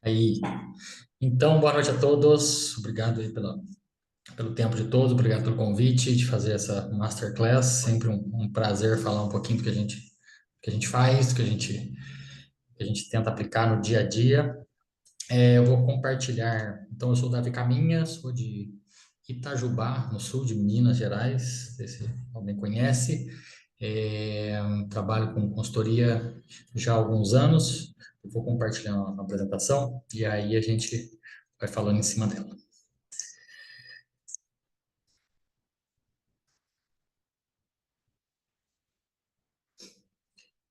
Aí, então, boa noite a todos. Obrigado aí pelo tempo de todos, obrigado pelo convite de fazer essa masterclass. Sempre um prazer falar um pouquinho do que a gente faz, do que a gente tenta aplicar no dia a dia. Eu vou compartilhar. Então, eu sou o Davi Caminha, sou de Itajubá, no sul de Minas Gerais, não sei se alguém conhece. É, Trabalho com consultoria já há alguns anos. Eu vou compartilhar uma apresentação e aí a gente vai falando em cima dela.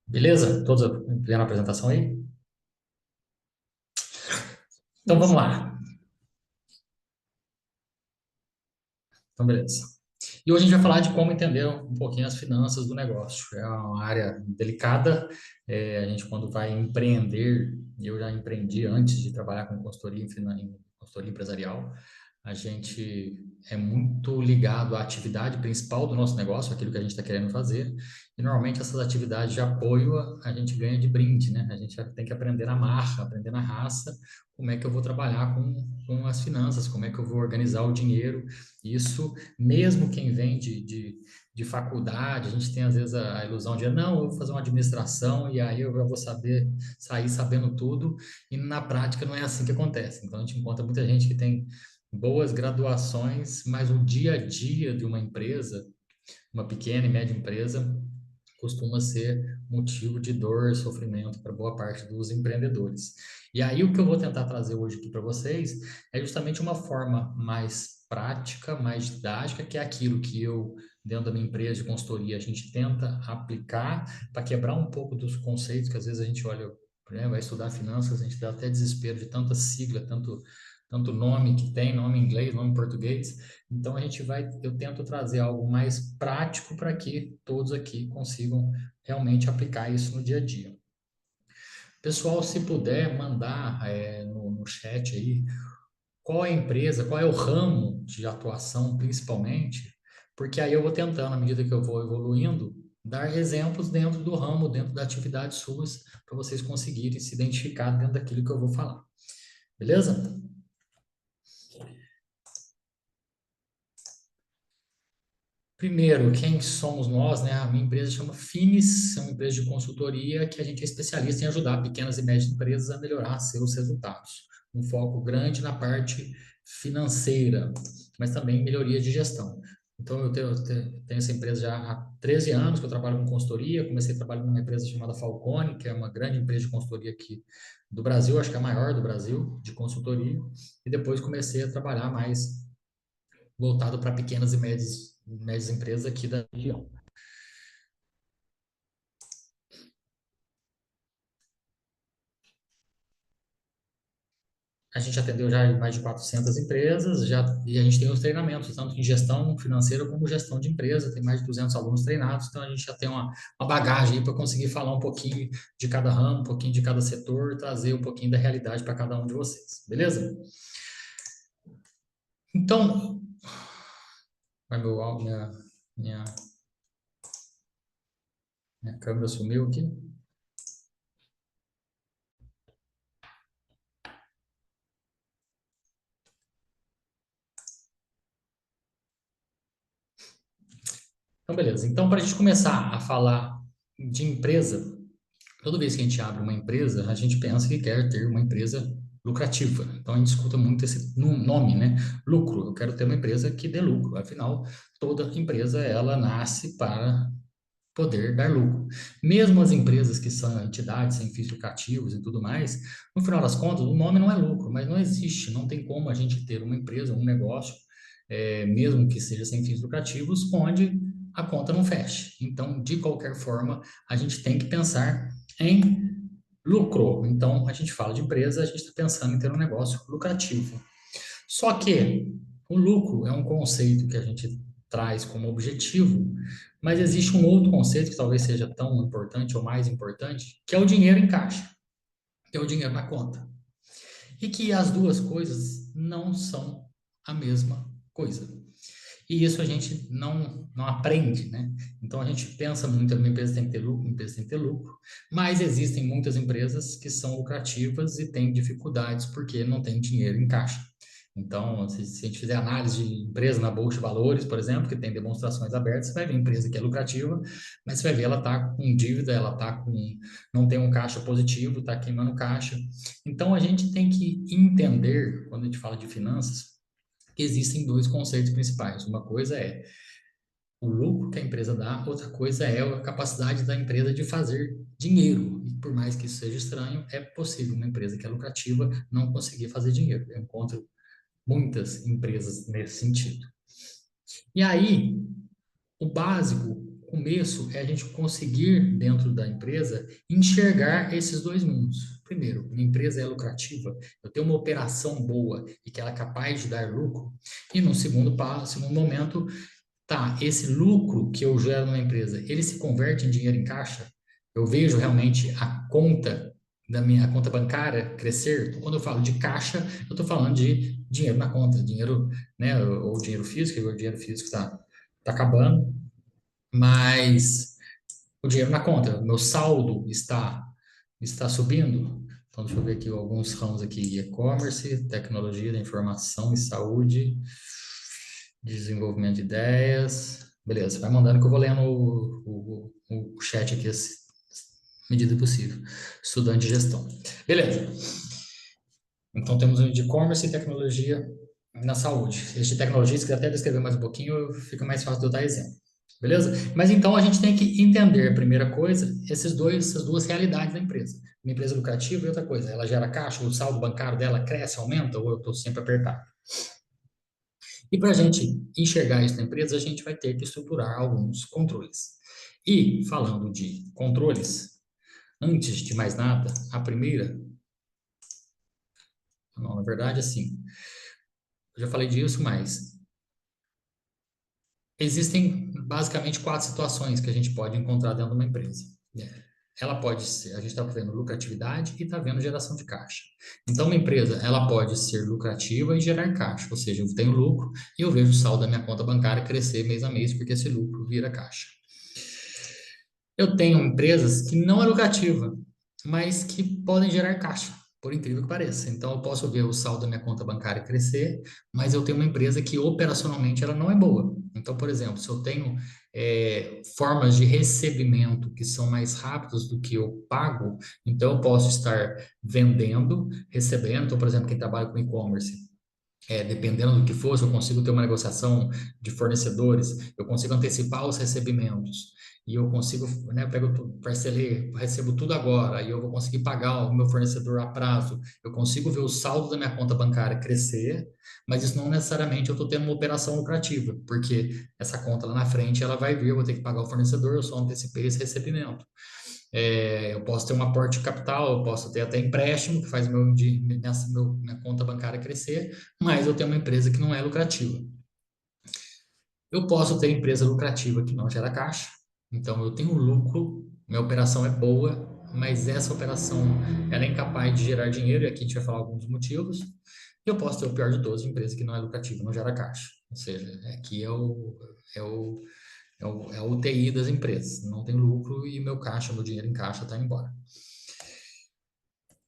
Beleza? Todos vendo a apresentação aí? Então vamos lá. Então, beleza. E hoje a gente vai falar de como entender um pouquinho as finanças do negócio. É uma área delicada. A gente, quando vai empreender, e eu já empreendi antes de trabalhar com consultoria em consultoria empresarial, a gente é muito ligado à atividade principal do nosso negócio, aquilo que a gente está querendo fazer. E normalmente essas atividades de apoio a gente ganha de brinde, né? A gente tem que aprender na marra, aprender na raça, como é que eu vou trabalhar com as finanças, como é que eu vou organizar o dinheiro. Isso mesmo quem vem de faculdade, a gente tem às vezes a ilusão de, não, eu vou fazer uma administração e aí eu já vou sair sabendo tudo, e na prática não é assim que acontece. Então a gente encontra muita gente que tem boas graduações, mas o dia a dia de uma empresa, uma pequena e média empresa, costuma ser motivo de dor, sofrimento para boa parte dos empreendedores. E aí o que eu vou tentar trazer hoje aqui para vocês é justamente uma forma mais prática, mais didática, que é aquilo que eu, dentro da minha empresa de consultoria, a gente tenta aplicar para quebrar um pouco dos conceitos que às vezes a gente olha, né, vai estudar finanças, a gente dá até desespero de tanta sigla, tanto nome que tem, nome em inglês, nome em português. Então eu tento trazer algo mais prático para que todos aqui consigam realmente aplicar isso no dia a dia. Pessoal, se puder mandar no chat aí qual é a empresa, qual é o ramo de atuação principalmente, porque aí eu vou tentando, à medida que eu vou evoluindo, dar exemplos dentro do ramo, dentro da atividade suas, para vocês conseguirem se identificar dentro daquilo que eu vou falar. Beleza? Primeiro, quem somos nós, né? A minha empresa chama Finis, é uma empresa de consultoria que a gente é especialista em ajudar pequenas e médias empresas a melhorar seus resultados. Um foco grande na parte financeira, mas também em melhoria de gestão. Então, eu tenho essa empresa já há 13 anos que eu trabalho com consultoria. Comecei trabalhando numa empresa chamada Falcone, que é uma grande empresa de consultoria aqui do Brasil, acho que é a maior do Brasil, de consultoria. E depois comecei a trabalhar mais voltado para pequenas e médias empresas aqui da região. A gente atendeu já mais de 400 empresas, e a gente tem os treinamentos, tanto em gestão financeira como gestão de empresa, tem mais de 200 alunos treinados, então a gente já tem uma bagagem para conseguir falar um pouquinho de cada ramo, um pouquinho de cada setor, trazer um pouquinho da realidade para cada um de vocês, beleza? Então, vai minha, minha câmera sumiu aqui. Então, beleza. Então, para a gente começar a falar de empresa, toda vez que a gente abre uma empresa, a gente pensa que quer ter uma empresa lucrativa. Então a gente escuta muito esse nome, né? Lucro. Eu quero ter uma empresa que dê lucro. Afinal, toda empresa ela nasce para poder dar lucro. Mesmo as empresas que são entidades sem fins lucrativos e tudo mais, no final das contas, o nome não é lucro, mas não existe, não tem como a gente ter uma empresa, um negócio, mesmo que seja sem fins lucrativos, onde a conta não feche. Então, de qualquer forma, a gente tem que pensar em lucro. Então, a gente fala de empresa, a gente está pensando em ter um negócio lucrativo. Só que o lucro é um conceito que a gente traz como objetivo, mas existe um outro conceito que talvez seja tão importante ou mais importante, que é o dinheiro em caixa, que é o dinheiro na conta. E que as duas coisas não são a mesma coisa. E isso a gente não aprende, né? Então a gente pensa muito, uma empresa tem que ter lucro, uma empresa tem que ter lucro, mas existem muitas empresas que são lucrativas e têm dificuldades porque não tem dinheiro em caixa. Então, se a gente fizer análise de empresa na Bolsa de Valores, por exemplo, que tem demonstrações abertas, você vai ver empresa que é lucrativa, mas você vai ver ela está com dívida, ela não tem um caixa positivo, está queimando caixa. Então, a gente tem que entender, quando a gente fala de finanças, que existem dois conceitos principais. Uma coisa é o lucro que a empresa dá, outra coisa é a capacidade da empresa de fazer dinheiro. E por mais que isso seja estranho, é possível uma empresa que é lucrativa não conseguir fazer dinheiro. Eu encontro muitas empresas nesse sentido. E aí, o básico, o começo, é a gente conseguir, dentro da empresa, enxergar esses dois mundos. Primeiro, uma empresa é lucrativa, eu tenho uma operação boa e que ela é capaz de dar lucro. E no segundo passo, segundo momento, tá, esse lucro que eu gero na empresa, ele se converte em dinheiro em caixa? Eu vejo realmente a conta da minha conta bancária crescer? Então, quando eu falo de caixa, eu estou falando de dinheiro na conta, dinheiro, né, ou dinheiro físico, o dinheiro físico tá acabando, mas o dinheiro na conta, o meu saldo está subindo. Então, deixa eu ver aqui alguns ramos aqui: e-commerce, tecnologia da informação e saúde, desenvolvimento de ideias. Beleza, vai mandando que eu vou lendo o chat aqui, à medida do possível. Estudante de gestão. Beleza. Então, temos o de e-commerce e tecnologia na saúde. Esse de tecnologia, se quiser até descrever mais um pouquinho, fica mais fácil de eu dar exemplo. Beleza? Mas então a gente tem que entender, a primeira coisa, essas duas realidades da empresa. Uma empresa lucrativa e outra coisa. Ela gera caixa, o saldo bancário dela cresce, aumenta, ou eu estou sempre apertado. E para a gente enxergar isso na empresa, a gente vai ter que estruturar alguns controles. E, falando de controles, antes de mais nada, a primeira, não, na verdade, assim, eu já falei disso, mas existem basicamente quatro situações que a gente pode encontrar dentro de uma empresa. Ela pode ser, a gente está vendo lucratividade e está vendo geração de caixa. Então, uma empresa, ela pode ser lucrativa e gerar caixa, ou seja, eu tenho lucro e eu vejo o saldo da minha conta bancária crescer mês a mês, porque esse lucro vira caixa. Eu tenho empresas que não é lucrativa, mas que podem gerar caixa, por incrível que pareça. Então, eu posso ver o saldo da minha conta bancária crescer, mas eu tenho uma empresa que operacionalmente ela não é boa. Então, por exemplo, se eu tenho formas de recebimento que são mais rápidas do que eu pago, então eu posso estar vendendo, recebendo. Então, por exemplo, quem trabalha com e-commerce, dependendo do que for, se eu consigo ter uma negociação de fornecedores, eu consigo antecipar os recebimentos e eu consigo, né, eu pego, parcelei, recebo tudo agora e eu vou conseguir pagar o meu fornecedor a prazo. Eu consigo ver o saldo da minha conta bancária crescer, mas isso não necessariamente eu estou tendo uma operação lucrativa, porque essa conta lá na frente ela vai vir, eu vou ter que pagar o fornecedor, eu só antecipei esse recebimento. Eu posso ter um aporte de capital, eu posso ter até empréstimo que faz minha conta bancária crescer, mas eu tenho uma empresa que não é lucrativa. Eu posso ter empresa lucrativa que não gera caixa, então eu tenho lucro, minha operação é boa, mas essa operação ela é incapaz de gerar dinheiro, e aqui a gente vai falar alguns motivos. E eu posso ter o pior de todos, empresa que não é lucrativa, não gera caixa. Ou seja, aqui é o, é a UTI das empresas. Não tem lucro e meu caixa, meu dinheiro em caixa está embora.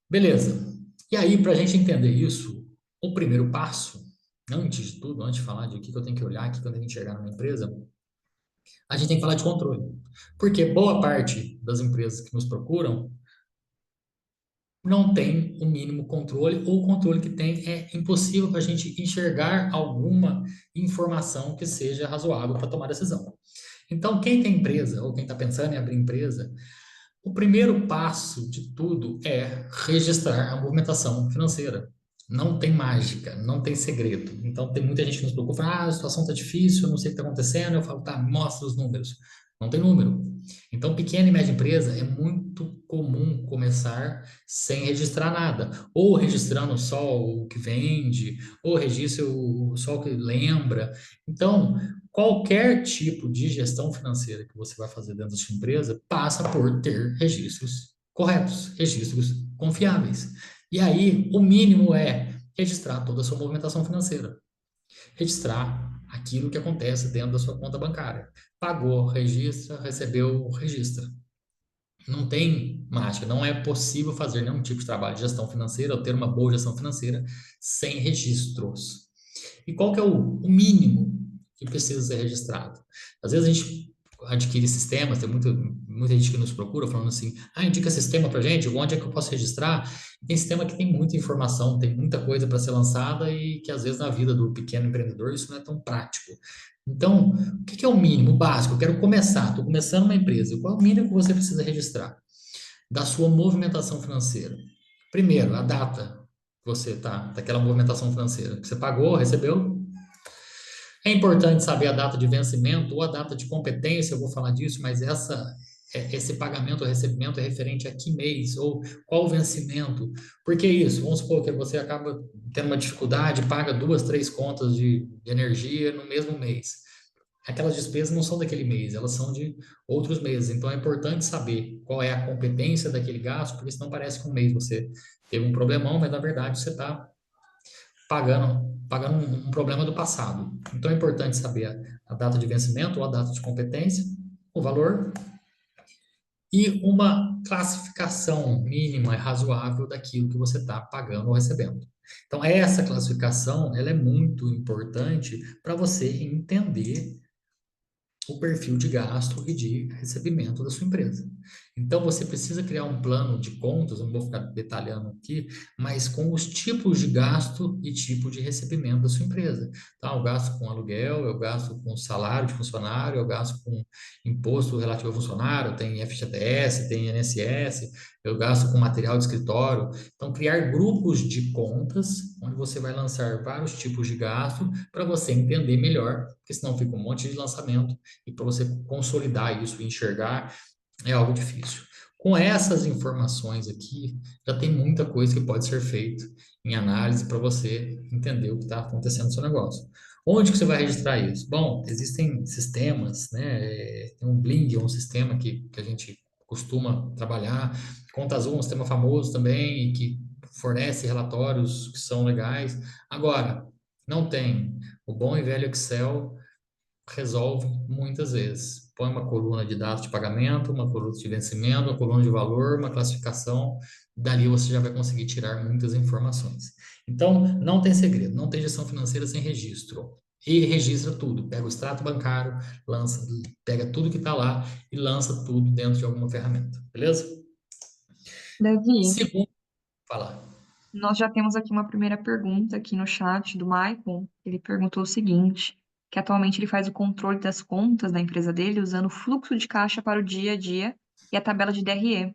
Beleza. E aí, para a gente entender isso, o primeiro passo, antes de tudo, antes de falar de o que eu tenho que olhar, o que eu tenho que enxergar numa empresa, a gente tem que falar de controle. Porque boa parte das empresas que nos procuram não tem o mínimo controle, ou o controle que tem é impossível para a gente enxergar alguma informação que seja razoável para tomar decisão. Então, quem tem empresa, ou quem está pensando em abrir empresa, o primeiro passo de tudo é registrar a movimentação financeira. Não tem mágica, não tem segredo. Então, tem muita gente que nos preocupa, a situação está difícil, eu não sei o que está acontecendo. Eu falo, tá, mostra os números. Não tem número. Então, pequena e média empresa é muito comum começar sem registrar nada. Ou registrando só o que vende, ou registra só o que lembra. Então, qualquer tipo de gestão financeira que você vai fazer dentro da sua empresa passa por ter registros corretos, registros confiáveis. E aí, o mínimo é registrar toda a sua movimentação financeira. Registrar aquilo que acontece dentro da sua conta bancária. Pagou, registra, recebeu, registra. Não tem mágica, não é possível fazer nenhum tipo de trabalho de gestão financeira ou ter uma boa gestão financeira sem registros. E qual que é o mínimo que precisa ser registrado? Às vezes a gente adquire sistemas, tem muita gente que nos procura falando assim, indica sistema para gente, onde é que eu posso registrar? Tem sistema que tem muita informação, tem muita coisa para ser lançada e que às vezes na vida do pequeno empreendedor isso não é tão prático. Então, o que que é o mínimo, o básico? Eu quero começar, estou começando uma empresa. Qual é o mínimo que você precisa registrar da sua movimentação financeira? Primeiro, a data que você tá, daquela movimentação financeira. Que você pagou, recebeu, é importante saber a data de vencimento ou a data de competência, eu vou falar disso, mas esse pagamento ou recebimento é referente a que mês ou qual o vencimento. Por que isso? Vamos supor que você acaba tendo uma dificuldade, paga duas, três contas de energia no mesmo mês. Aquelas despesas não são daquele mês, elas são de outros meses. Então é importante saber qual é a competência daquele gasto, porque senão parece que um mês você teve um problemão, mas na verdade você está pagando um problema do passado. Então é importante saber a data de vencimento ou a data de competência, o valor e uma classificação mínima e razoável daquilo que você está pagando ou recebendo. Então essa classificação ela é muito importante para você entender o perfil de gasto e de recebimento da sua empresa. Então, você precisa criar um plano de contas, eu não vou ficar detalhando aqui, mas com os tipos de gasto e tipo de recebimento da sua empresa. Então, eu gasto com aluguel, eu gasto com salário de funcionário, eu gasto com imposto relativo ao funcionário, tem FGTS, tem INSS, eu gasto com material de escritório. Então, criar grupos de contas, onde você vai lançar vários tipos de gasto para você entender melhor, porque senão fica um monte de lançamento e para você consolidar isso e enxergar é algo difícil. Com essas informações aqui, já tem muita coisa que pode ser feito em análise para você entender o que está acontecendo no seu negócio. Onde que você vai registrar isso? Bom, existem sistemas, né? Tem um Bling, é um sistema que a gente costuma trabalhar. Conta Azul é um sistema famoso também e que fornece relatórios que são legais. Agora, não tem o bom e velho Excel resolve muitas vezes. Põe uma coluna de dados de pagamento, uma coluna de vencimento, uma coluna de valor, uma classificação, dali você já vai conseguir tirar muitas informações. Então, não tem segredo, não tem gestão financeira sem registro. E registra tudo, pega o extrato bancário, lança, pega tudo que está lá e lança tudo dentro de alguma ferramenta, beleza? Davi, Segundo, falar. nós já temos aqui uma primeira pergunta aqui no chat do Maicon. Ele perguntou o seguinte, que atualmente ele faz o controle das contas da empresa dele usando o fluxo de caixa para o dia a dia e a tabela de DRE,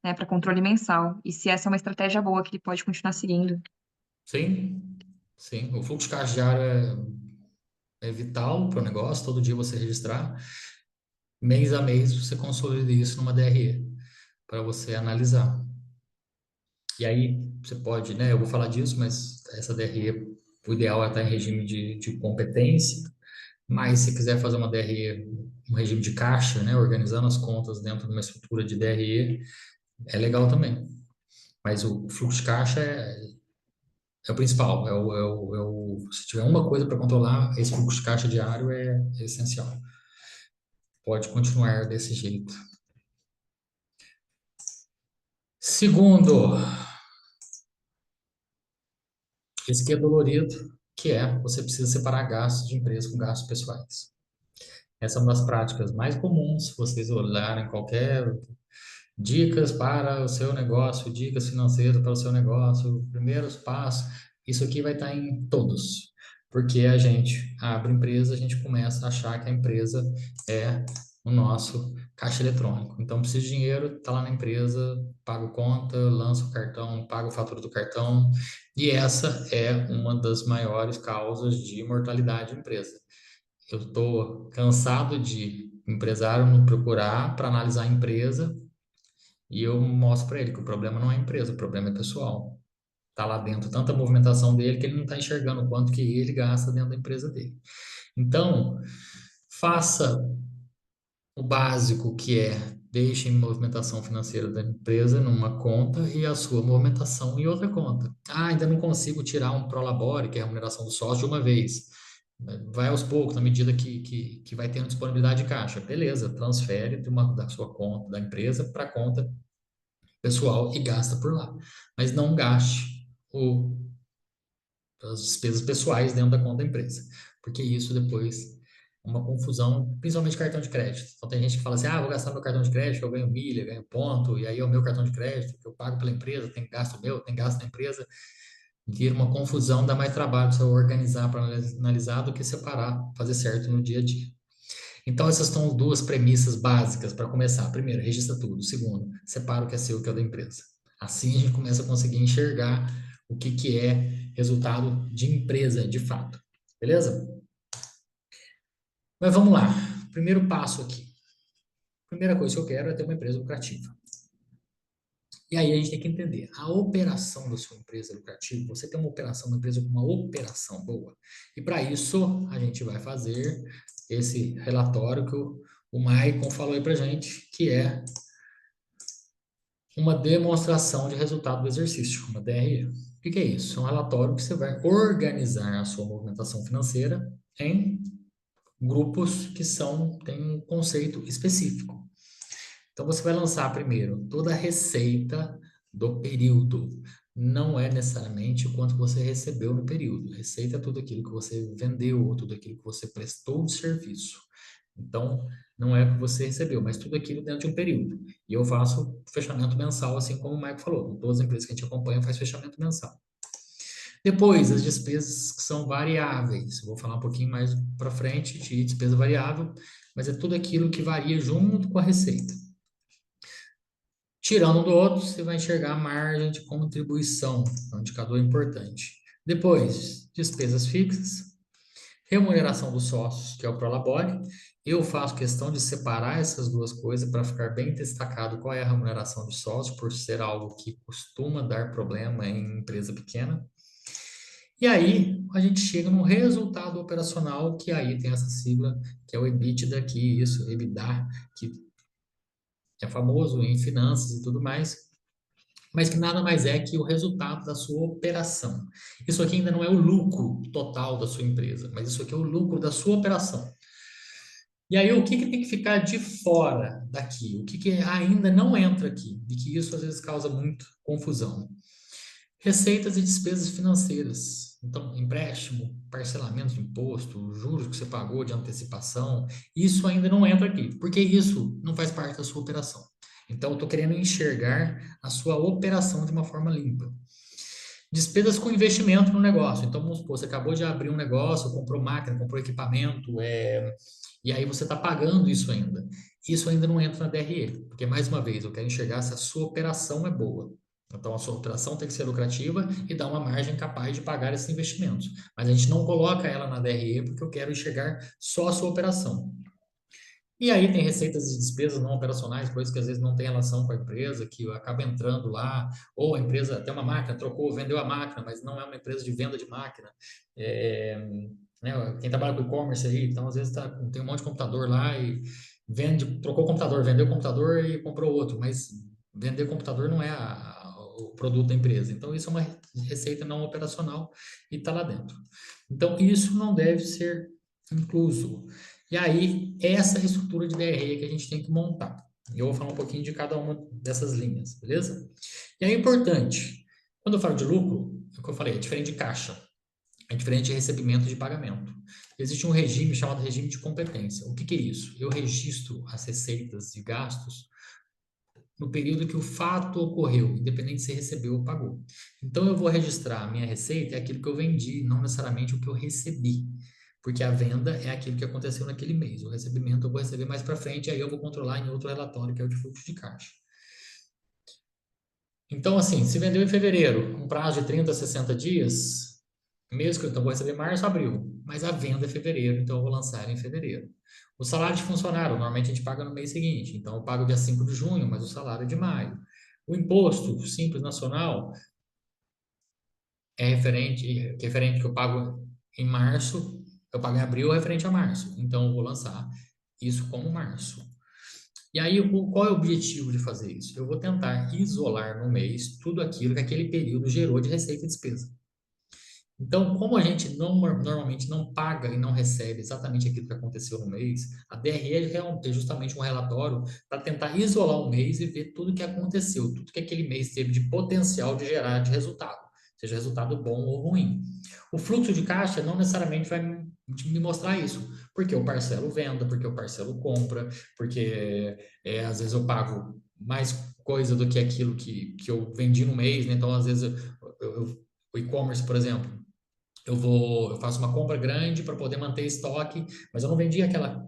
né, para controle mensal. E se essa é uma estratégia boa que ele pode continuar seguindo. Sim, sim, o fluxo de caixa diário é vital para o negócio, todo dia você registrar. Mês a mês você consolida isso numa DRE para você analisar. E aí você pode, né? Eu vou falar disso, mas essa DRE, o ideal é estar em regime de competência, mas se quiser fazer uma DRE, um regime de caixa, né? Organizando as contas dentro de uma estrutura de DRE, é legal também. Mas o fluxo de caixa é o principal, se tiver uma coisa para controlar, esse fluxo de caixa diário é essencial. Pode continuar desse jeito. Segundo, esse aqui é dolorido, que é você precisa separar gastos de empresa com gastos pessoais. Essa é uma das práticas mais comuns, se vocês olharem qualquer dicas para o seu negócio, dicas financeiras para o seu negócio, primeiros passos, isso aqui vai estar em todos. Porque a gente abre empresa, a gente começa a achar que a empresa é o nosso caixa eletrônico. Então, precisa de dinheiro, está lá na empresa, pago conta, lanço o cartão, pago a fatura do cartão. E essa é uma das maiores causas de mortalidade de empresa. Eu estou cansado de empresário me procurar para analisar a empresa e eu mostro para ele que o problema não é a empresa, o problema é pessoal. Tá lá dentro tanta movimentação dele que ele não está enxergando o quanto que ele gasta dentro da empresa dele. Então, faça o básico que é deixe a movimentação financeira da empresa numa conta e a sua movimentação em outra conta. Ainda não consigo tirar um prolabore, que é a remuneração do sócio, de uma vez. Vai aos poucos, na medida que vai tendo disponibilidade de caixa. Beleza, transfere da sua conta da empresa para a conta pessoal e gasta por lá. Mas não gaste as despesas pessoais dentro da conta da empresa, porque isso depois é uma confusão, principalmente cartão de crédito. Então tem gente que fala assim, vou gastar meu cartão de crédito, eu ganho milha, ganho ponto, e aí é o meu cartão de crédito que eu pago pela empresa, tem gasto meu, tem gasto da empresa, vira uma confusão, dá mais trabalho você organizar para analisar do que separar, fazer certo no dia a dia. Então, essas são duas premissas básicas para começar. Primeiro, registra tudo. Segundo, separa o que é seu e o que é da empresa. Assim a gente começa a conseguir enxergar o que é resultado de empresa, de fato. Beleza? Mas vamos lá. Primeiro passo aqui. Primeira coisa que eu quero é ter uma empresa lucrativa. E aí a gente tem que entender, a operação da sua empresa lucrativa, você tem uma operação, uma empresa com uma operação boa. E para isso, a gente vai fazer esse relatório que o Maicon falou aí para gente, que é uma demonstração de resultado do exercício, uma DRE. O que é isso? É um relatório que você vai organizar a sua movimentação financeira em grupos que têm um conceito específico. Então, você vai lançar primeiro toda a receita do período. Não é necessariamente o quanto você recebeu no período. Receita é tudo aquilo que você vendeu, tudo aquilo que você prestou de serviço. Então, não é o que você recebeu, mas tudo aquilo dentro de um período. E eu faço fechamento mensal, assim como o Mike falou. Todas as empresas que a gente acompanha faz fechamento mensal. Depois, as despesas que são variáveis. Eu vou falar um pouquinho mais para frente de despesa variável, mas é tudo aquilo que varia junto com a receita. Tirando um do outro, você vai enxergar a margem de contribuição, é um indicador importante. Depois, despesas fixas, remuneração dos sócios, que é o Prolabore. Eu faço questão de separar essas duas coisas para ficar bem destacado qual é a remuneração dos sócios, por ser algo que costuma dar problema em empresa pequena. E aí, a gente chega no resultado operacional, que aí tem essa sigla, que é o EBITDA, que isso, EBITDA, que é famoso em finanças e tudo mais, mas que nada mais é que o resultado da sua operação. Isso aqui ainda não é o lucro total da sua empresa, mas isso aqui é o lucro da sua operação. E aí, o que tem que ficar de fora daqui? O que ainda não entra aqui? E que isso às vezes causa muito confusão. Receitas e despesas financeiras. Então, empréstimo, parcelamento de imposto, juros que você pagou de antecipação, isso ainda não entra aqui, porque isso não faz parte da sua operação. Então, eu estou querendo enxergar a sua operação de uma forma limpa. Despesas com investimento no negócio. Então, vamos supor, você acabou de abrir um negócio, comprou máquina, comprou equipamento, e aí você está pagando isso ainda. Isso ainda não entra na DRE, porque, mais uma vez, eu quero enxergar se a sua operação é boa. Então, a sua operação tem que ser lucrativa e dar uma margem capaz de pagar esses investimentos. Mas a gente não coloca ela na DRE porque eu quero enxergar só a sua operação. E aí tem receitas e despesas não operacionais, coisas que às vezes não tem relação com a empresa, que acaba entrando lá, ou a empresa tem uma máquina, trocou, vendeu a máquina, mas não é uma empresa de venda de máquina. É, né, quem trabalha com e-commerce aí, então às vezes tem um monte de computador lá e trocou o computador, vendeu o computador e comprou outro, mas vender computador não é o produto da empresa. Então isso é uma receita não operacional e está lá dentro. Então isso não deve ser incluso. E aí, essa é a estrutura de DRE que a gente tem que montar. Eu vou falar um pouquinho de cada uma dessas linhas, beleza? E é importante, quando eu falo de lucro, é o que eu falei, é diferente de caixa, é diferente de recebimento de pagamento. Existe um regime chamado regime de competência. O que é isso? Eu registro as receitas e gastos no período que o fato ocorreu, independente se recebeu ou pagou. Então, eu vou registrar a minha receita, é aquilo que eu vendi, não necessariamente o que eu recebi. Porque a venda é aquilo que aconteceu naquele mês. O recebimento eu vou receber mais para frente, aí eu vou controlar em outro relatório, que é o de fluxo de caixa. Então, assim, se vendeu em fevereiro, um prazo de 30 a 60 dias, mesmo que eu vou receber março, abril, mas a venda é fevereiro, então eu vou lançar ela em fevereiro. O salário de funcionário, normalmente a gente paga no mês seguinte, então eu pago dia 5 de junho, mas o salário é de maio. O imposto simples nacional referente que eu pago em março, eu pago em abril referente a março, então eu vou lançar isso como março. E aí, qual é o objetivo de fazer isso? Eu vou tentar isolar no mês tudo aquilo que aquele período gerou de receita e despesa. Então, como a gente normalmente não paga e não recebe exatamente aquilo que aconteceu no mês, a DRE é justamente um relatório para tentar isolar o mês e ver tudo que aconteceu, tudo que aquele mês teve de potencial de gerar de resultado, seja resultado bom ou ruim. O fluxo de caixa não necessariamente vai me mostrar isso, porque eu parcelo venda, porque eu parcelo compra, porque às vezes eu pago mais coisa do que aquilo que eu vendi no mês, né? Então, às vezes, o e-commerce, por exemplo, eu faço uma compra grande para poder manter estoque, mas eu não vendi aquelas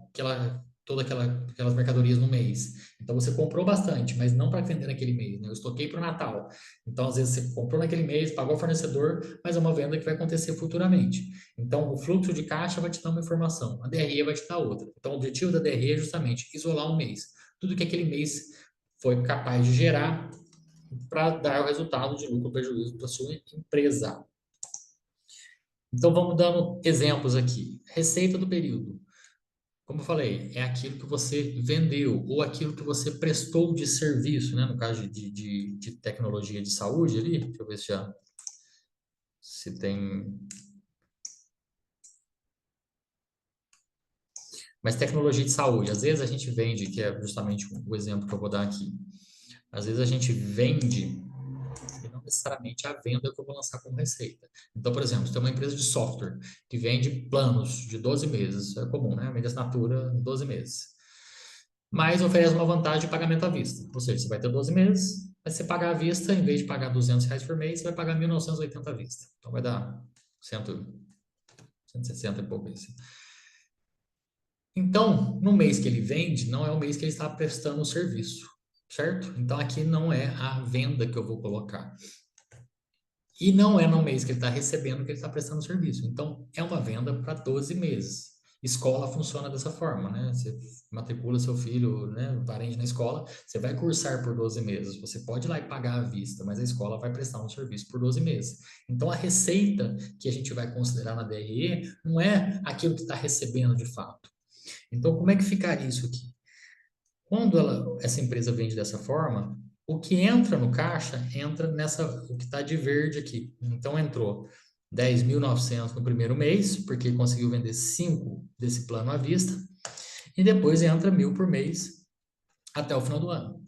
mercadorias no mês. Então você comprou bastante, mas não para vender naquele mês, né? Eu estoquei para o Natal. Então às vezes você comprou naquele mês, pagou o fornecedor, mas é uma venda que vai acontecer futuramente. Então o fluxo de caixa vai te dar uma informação, a DRE vai te dar outra. Então o objetivo da DRE é justamente isolar um mês, tudo que aquele mês foi capaz de gerar para dar o resultado de lucro ou prejuízo para sua empresa. Então vamos dando exemplos aqui. Receita do período. Como eu falei, é aquilo que você vendeu ou aquilo que você prestou de serviço, né? No caso de tecnologia de saúde ali, deixa eu ver se tem. Mas tecnologia de saúde, às vezes a gente vende, que é justamente o exemplo que eu vou dar aqui. Às vezes a gente vende e não necessariamente a venda que eu vou lançar como receita. Então, por exemplo, se tem uma empresa de software que vende planos de 12 meses, é comum, né? Vende assinatura 12 meses. Mas oferece uma vantagem de pagamento à vista. Ou seja, você vai ter 12 meses, mas você pagar à vista, em vez de pagar R$ 200 por mês, você vai pagar 1.980 à vista. Então vai dar 100, 160 e pouco isso. Então, no mês que ele vende, não é o mês que ele está prestando o serviço, certo? Então aqui não é a venda que eu vou colocar. E não é no mês que ele está recebendo que ele está prestando serviço. Então, é uma venda para 12 meses. Escola funciona dessa forma, né? Você matricula seu filho, né, parente na escola, você vai cursar por 12 meses. Você pode ir lá e pagar à vista, mas a escola vai prestar um serviço por 12 meses. Então, a receita que a gente vai considerar na DRE não é aquilo que está recebendo de fato. Então, como é que ficaria isso aqui? Quando essa empresa vende dessa forma, o que entra no caixa entra o que está de verde aqui. Então entrou 10.900 no primeiro mês, porque conseguiu vender 5 desse plano à vista, e depois entra 1.000 por mês até o final do ano.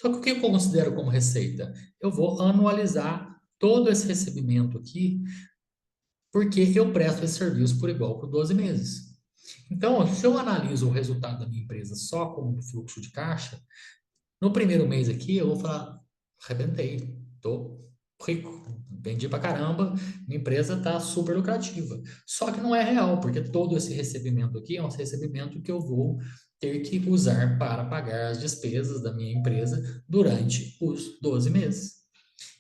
Só que o que eu considero como receita? Eu vou anualizar todo esse recebimento aqui, porque eu presto esse serviço por igual por 12 meses. Então, se eu analiso o resultado da minha empresa só como fluxo de caixa, no primeiro mês aqui, eu vou falar, arrebentei, tô rico, vendi pra caramba, minha empresa tá super lucrativa. Só que não é real, porque todo esse recebimento aqui é um recebimento que eu vou ter que usar para pagar as despesas da minha empresa durante os 12 meses.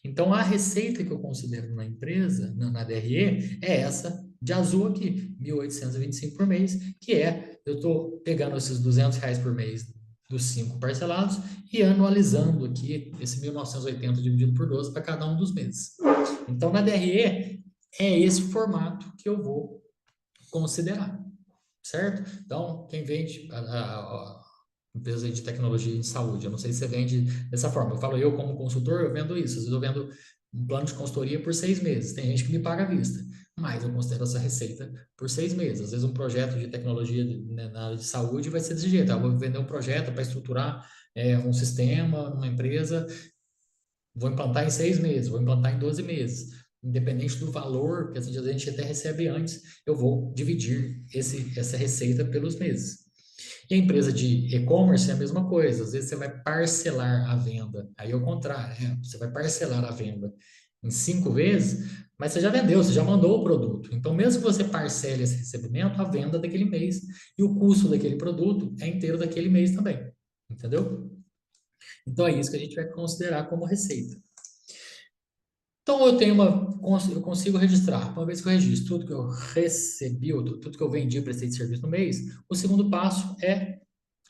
Então, a receita que eu considero na empresa, na DRE, é essa de azul aqui, 1.825 por mês, que eu estou pegando esses R$ 200 por mês dos 5 parcelados e anualizando aqui esse 1.980 dividido por 12 para cada um dos meses. Então, na DRE, é esse formato que eu vou considerar, certo? Então, quem vende a empresa de tecnologia em saúde. Eu não sei se você vende dessa forma. Eu falo, eu como consultor, eu vendo isso. Às vezes eu vendo um plano de consultoria por 6 meses. Tem gente que me paga à vista, mas eu considero essa receita por 6 meses. Às vezes um projeto de tecnologia, né, na área de saúde vai ser desse jeito. Eu vou vender um projeto para estruturar um sistema numa empresa, vou implantar em 6 meses, vou implantar em 12 meses. Independente do valor, que a gente até recebe antes, eu vou dividir essa receita pelos meses. E a empresa de e-commerce é a mesma coisa. Às vezes você vai parcelar a venda. Aí é o contrário, né? Você vai parcelar a venda em 5 vezes, mas você já vendeu, você já mandou o produto. Então, mesmo que você parcele esse recebimento, a venda daquele mês e o custo daquele produto é inteiro daquele mês também. Entendeu? Então, é isso que a gente vai considerar como receita. Então, eu consigo registrar. Uma vez que eu registro tudo que eu recebi, tudo que eu vendi, prestei de serviço no mês, o segundo passo é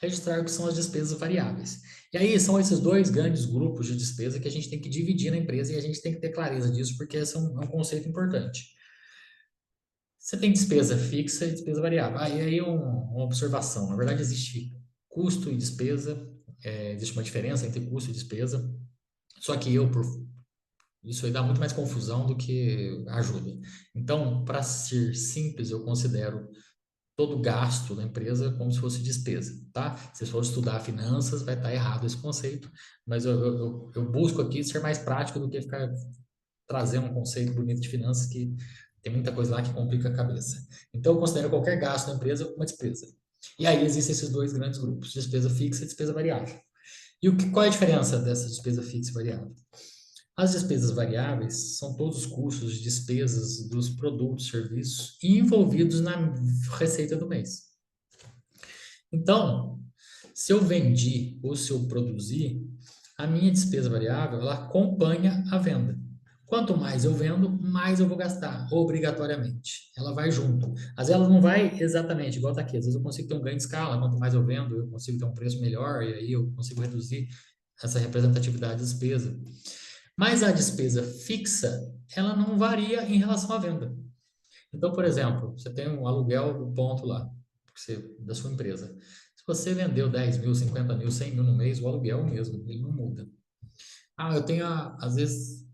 registrar o que são as despesas variáveis. E aí são esses dois grandes grupos de despesa que a gente tem que dividir na empresa e a gente tem que ter clareza disso, porque esse é um conceito importante. Você tem despesa fixa e despesa variável. E aí uma observação. Na verdade, existe custo e despesa, existe uma diferença entre custo e despesa. Só que eu, por Isso aí dá muito mais confusão do que ajuda. Então, para ser simples, eu considero todo gasto da empresa como se fosse despesa, tá? Se for estudar finanças, vai estar errado esse conceito, mas eu busco aqui ser mais prático do que ficar trazendo um conceito bonito de finanças que tem muita coisa lá que complica a cabeça. Então, eu considero qualquer gasto da empresa uma despesa. E aí existem esses dois grandes grupos, despesa fixa e despesa variável. E qual é a diferença dessa despesa fixa e variável? As despesas variáveis são todos os custos e despesas dos produtos, serviços envolvidos na receita do mês. Então, se eu vendi ou se eu produzi, a minha despesa variável, ela acompanha a venda. Quanto mais eu vendo, mais eu vou gastar, obrigatoriamente. Ela vai junto. Às vezes ela não vai exatamente igual está aqui. Às vezes eu consigo ter um ganho de escala. Quanto mais eu vendo, eu consigo ter um preço melhor e aí eu consigo reduzir essa representatividade da despesa. Mas a despesa fixa, ela não varia em relação à venda. Então, por exemplo, você tem um aluguel do ponto lá, da sua empresa. Se você vendeu 10 mil, 50 mil, 100 mil no mês, o aluguel é o mesmo, ele não muda. Ah, eu tenho, às vezes,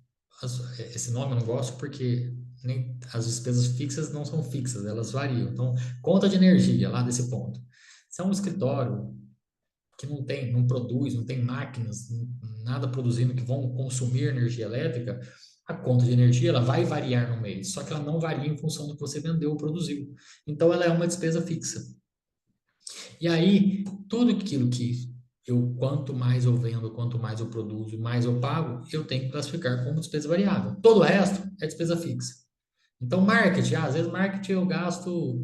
esse nome eu não gosto porque nem, as despesas fixas não são fixas, elas variam. Então, conta de energia lá desse ponto. Se é um escritório que não tem, não produz, não tem máquinas, nada produzindo que vão consumir energia elétrica, a conta de energia ela vai variar no mês, só que ela não varia em função do que você vendeu ou produziu. Então ela é uma despesa fixa. E aí, tudo aquilo que quanto mais eu vendo, quanto mais eu produzo, mais eu pago, eu tenho que classificar como despesa variável. Todo o resto é despesa fixa. Então, marketing, às vezes marketing eu gasto,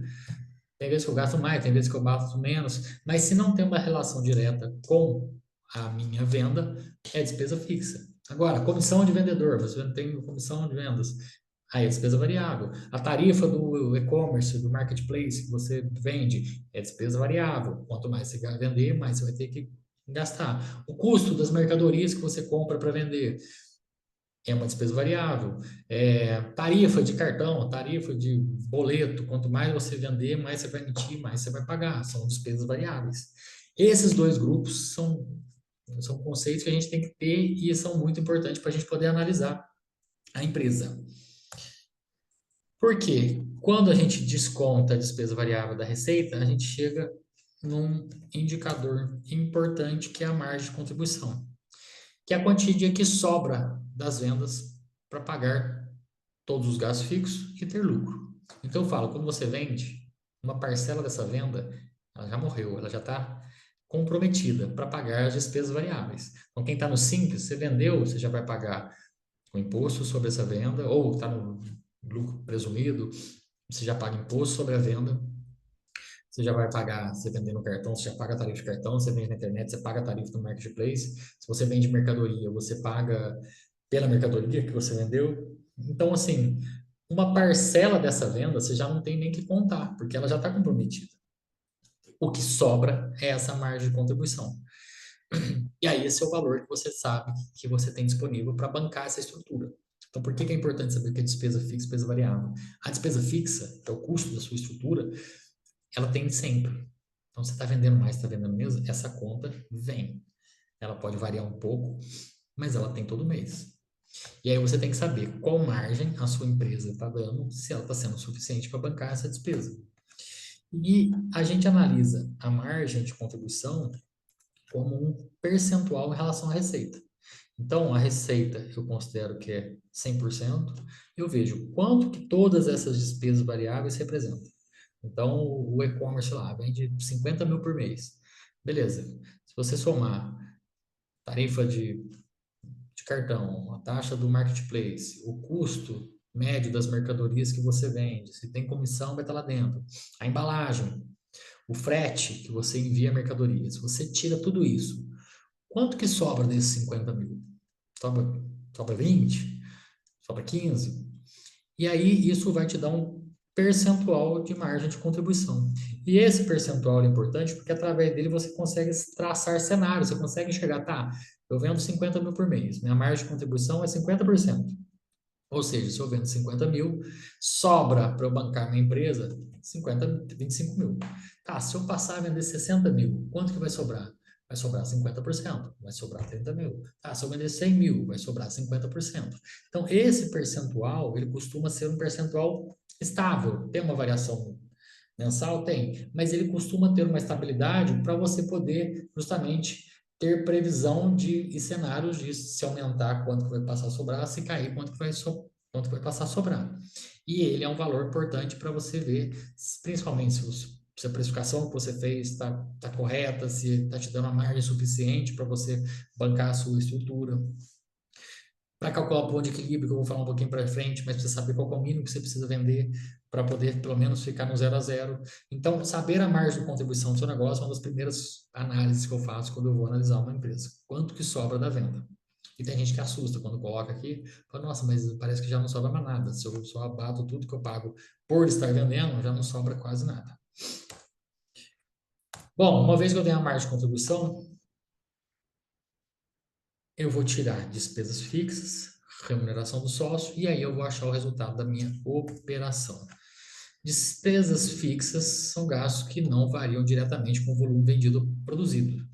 tem vezes que eu gasto mais, tem vezes que eu gasto menos, mas se não tem uma relação direta com a minha venda, é despesa fixa. Agora, comissão de vendedor, você não tem comissão de vendas, aí é despesa variável. A tarifa do e-commerce, do marketplace que você vende, é despesa variável. Quanto mais você vender, mais você vai ter que gastar. O custo das mercadorias que você compra para vender, é uma despesa variável. Tarifa de cartão, tarifa de boleto, quanto mais você vender, mais você vai emitir, mais você vai pagar. São despesas variáveis. Esses dois grupos são conceitos que a gente tem que ter e são muito importantes para a gente poder analisar a empresa. Por quê? Quando a gente desconta a despesa variável da receita, a gente chega num indicador importante que é a margem de contribuição, que é a quantia que sobra das vendas para pagar todos os gastos fixos e ter lucro. Então eu falo, quando você vende, uma parcela dessa venda, ela já morreu, ela já está comprometida para pagar as despesas variáveis. Então quem está no simples, você vendeu, você já vai pagar o imposto sobre essa venda, ou está no lucro presumido, você já paga imposto sobre a venda, você já vai pagar, você vender no cartão, você já paga a tarifa de cartão, você vende na internet, você paga a tarifa do marketplace, se você vende mercadoria, você paga pela mercadoria que você vendeu. Então, assim, uma parcela dessa venda você já não tem nem que contar, porque ela já está comprometida. O que sobra é essa margem de contribuição. E aí, esse é o valor que você sabe que você tem disponível para bancar essa estrutura. Então, por que é importante saber que é despesa fixa e despesa variável? A despesa fixa, que é o custo da sua estrutura, ela tem sempre. Então, você está vendendo mais, está vendendo menos, essa conta vem. Ela pode variar um pouco, mas ela tem todo mês. E aí você tem que saber qual margem a sua empresa está dando, se ela está sendo suficiente para bancar essa despesa. E a gente analisa a margem de contribuição como um percentual em relação à receita. Então, a receita eu considero que é 100%, eu vejo quanto que todas essas despesas variáveis representam. Então, o e-commerce lá vende 50 mil por mês. Beleza. Se você somar tarifa de cartão, a taxa do marketplace, o custo médio das mercadorias que você vende, se tem comissão, vai estar lá dentro. A embalagem, o frete que você envia a mercadoria. Se você tira tudo isso, quanto que sobra desses 50 mil? Sobra 20? Sobra 15? E aí isso vai te dar um percentual de margem de contribuição. E esse percentual é importante porque através dele você consegue traçar cenários, você consegue enxergar, tá, eu vendo 50 mil por mês, minha margem de contribuição é 50%. Ou seja, se eu vendo 50 mil, sobra para eu bancar minha empresa 25 mil. Tá, se eu passar a vender 60 mil, quanto que vai sobrar? vai sobrar 50%, vai sobrar 30 mil. Tá, se eu vender 100 mil, vai sobrar 50%. Então, esse percentual, ele costuma ser um percentual estável. Tem uma variação mensal? Tem, mas ele costuma ter uma estabilidade para você poder justamente ter previsão de cenários de se aumentar, quanto que vai passar a sobrar, se cair, quanto vai passar a sobrar. E ele é um valor importante para você ver, principalmente se a precificação que você fez está correta, se está te dando a margem suficiente para você bancar a sua estrutura. Para calcular o ponto de equilíbrio, que eu vou falar um pouquinho para frente, mas precisa saber qual é o mínimo que você precisa vender para poder, pelo menos, ficar no 0 a 0. Então, saber a margem de contribuição do seu negócio é uma das primeiras análises que eu faço quando eu vou analisar uma empresa. Quanto que sobra da venda? E tem gente que assusta quando coloca aqui, fala, nossa, mas parece que já não sobra mais nada. Se eu só abato tudo que eu pago por estar vendendo, já não sobra quase nada. Bom, uma vez que eu tenho a margem de contribuição, eu vou tirar despesas fixas, remuneração do sócio, e aí eu vou achar o resultado da minha operação. Despesas fixas são gastos que não variam diretamente com o volume vendido ou produzido.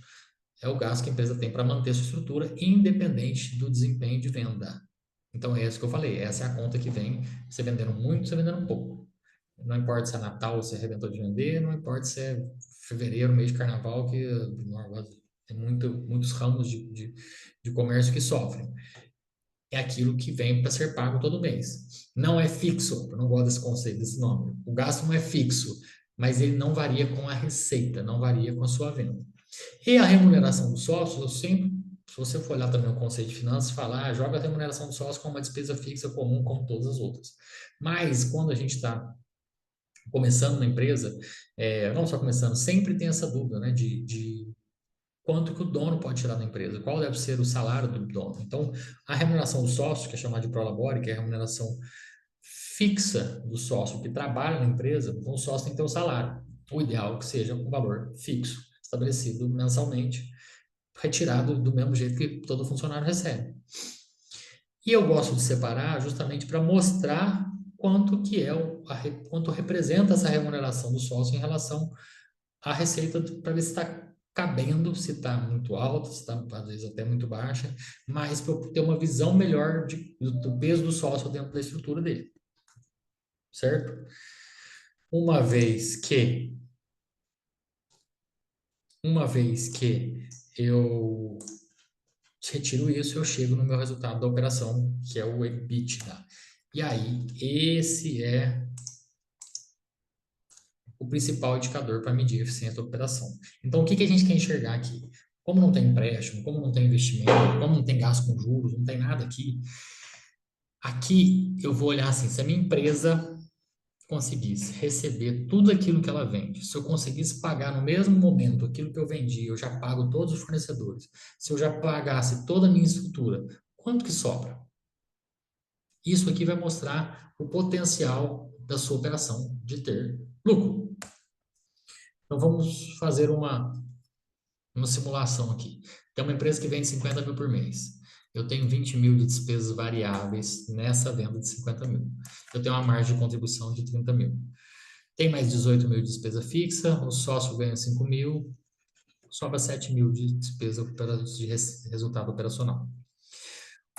É o gasto que a empresa tem para manter sua estrutura, independente do desempenho de venda. Então, é isso que eu falei. Essa é a conta que vem, você vendendo muito, você vendendo pouco. Não importa se é Natal, se arrebentou de vender, não importa se é fevereiro, mês de carnaval, que tem muitos ramos de comércio que sofrem. É aquilo que vem para ser pago todo mês. Não é fixo, eu não gosto desse conceito, desse nome. O gasto não é fixo, mas ele não varia com a receita, não varia com a sua venda. E a remuneração dos sócios, eu sempre, se você for olhar também o conceito de finanças, falar, joga a remuneração dos sócios como uma despesa fixa comum, como todas as outras. Mas quando a gente está começando na empresa, não só começando, sempre tem essa dúvida, né, de quanto que o dono pode tirar da empresa, qual deve ser o salário do dono. Então, a remuneração do sócio, que é chamada de prolabore, que é a remuneração fixa do sócio que trabalha na empresa, então o sócio tem que ter o salário. O ideal é que seja um valor fixo, estabelecido mensalmente, retirado do mesmo jeito que todo funcionário recebe. E eu gosto de separar justamente para mostrar quanto que quanto representa essa remuneração do sócio em relação à receita, para ver se está cabendo, se está muito alta, se está às vezes até muito baixa, mas para eu ter uma visão melhor do peso do sócio dentro da estrutura dele, certo? Uma vez que, uma vez que eu retiro isso, eu chego no meu resultado da operação, que é o EBITDA. E aí, esse é o principal indicador para medir a eficiência da operação. Então, o que que a gente quer enxergar aqui? Como não tem empréstimo, como não tem investimento, como não tem gasto com juros, não tem nada aqui, aqui eu vou olhar assim, se a minha empresa conseguisse receber tudo aquilo que ela vende, se eu conseguisse pagar no mesmo momento aquilo que eu vendi, eu já pago todos os fornecedores, se eu já pagasse toda a minha estrutura, quanto que sobra? Isso aqui vai mostrar o potencial da sua operação de ter lucro. Então vamos fazer uma simulação aqui. Tem uma empresa que vende 50 mil por mês. Eu tenho 20 mil de despesas variáveis nessa venda de 50 mil. Eu tenho uma margem de contribuição de 30 mil. Tem mais 18 mil de despesa fixa, o sócio ganha 5 mil, sobra 7 mil de despesa de resultado operacional.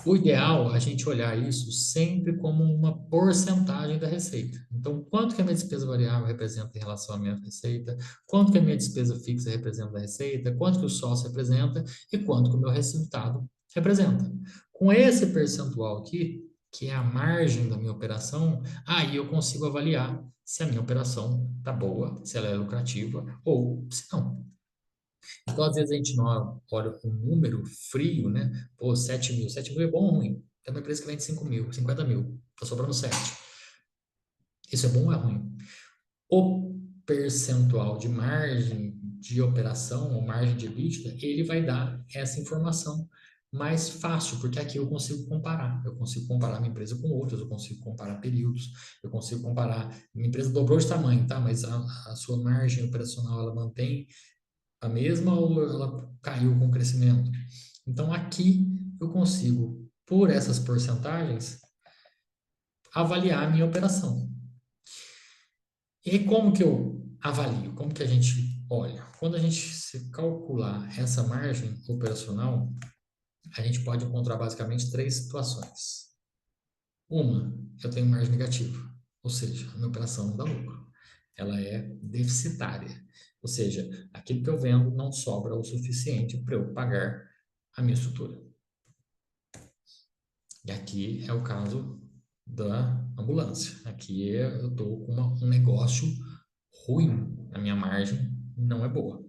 O ideal é a gente olhar isso sempre como uma porcentagem da receita. Então, quanto que a minha despesa variável representa em relação à minha receita, quanto que a minha despesa fixa representa da receita, quanto que o sócio representa e quanto que o meu resultado representa. Com esse percentual aqui, que é a margem da minha operação, aí eu consigo avaliar se a minha operação está boa, se ela é lucrativa ou se não. Então, às vezes, a gente não olha um número frio, né? Pô, 7 mil. 7 mil é bom ou ruim? Tem uma empresa que vende 5 mil, 50 mil. Tá sobrando 7. Isso é bom ou é ruim? O percentual de margem de operação, ou margem de EBITDA, ele vai dar essa informação mais fácil, porque aqui eu consigo comparar. Eu consigo comparar minha empresa com outras, eu consigo comparar períodos, eu consigo comparar. Minha empresa dobrou de tamanho, tá? Mas a sua margem operacional, ela mantém a mesma ou ela caiu com o crescimento? Então, aqui eu consigo, por essas porcentagens, avaliar a minha operação. E como que eu avalio? Como que a gente Olha, quando a gente se calcular essa margem operacional, a gente pode encontrar basicamente três situações. Uma, eu tenho margem negativa, ou seja, a minha operação não dá lucro. Ela é deficitária, ou seja, aquilo que eu vendo não sobra o suficiente para eu pagar a minha estrutura. E aqui é o caso da ambulância. Aqui eu estou com um negócio ruim, a minha margem não é boa.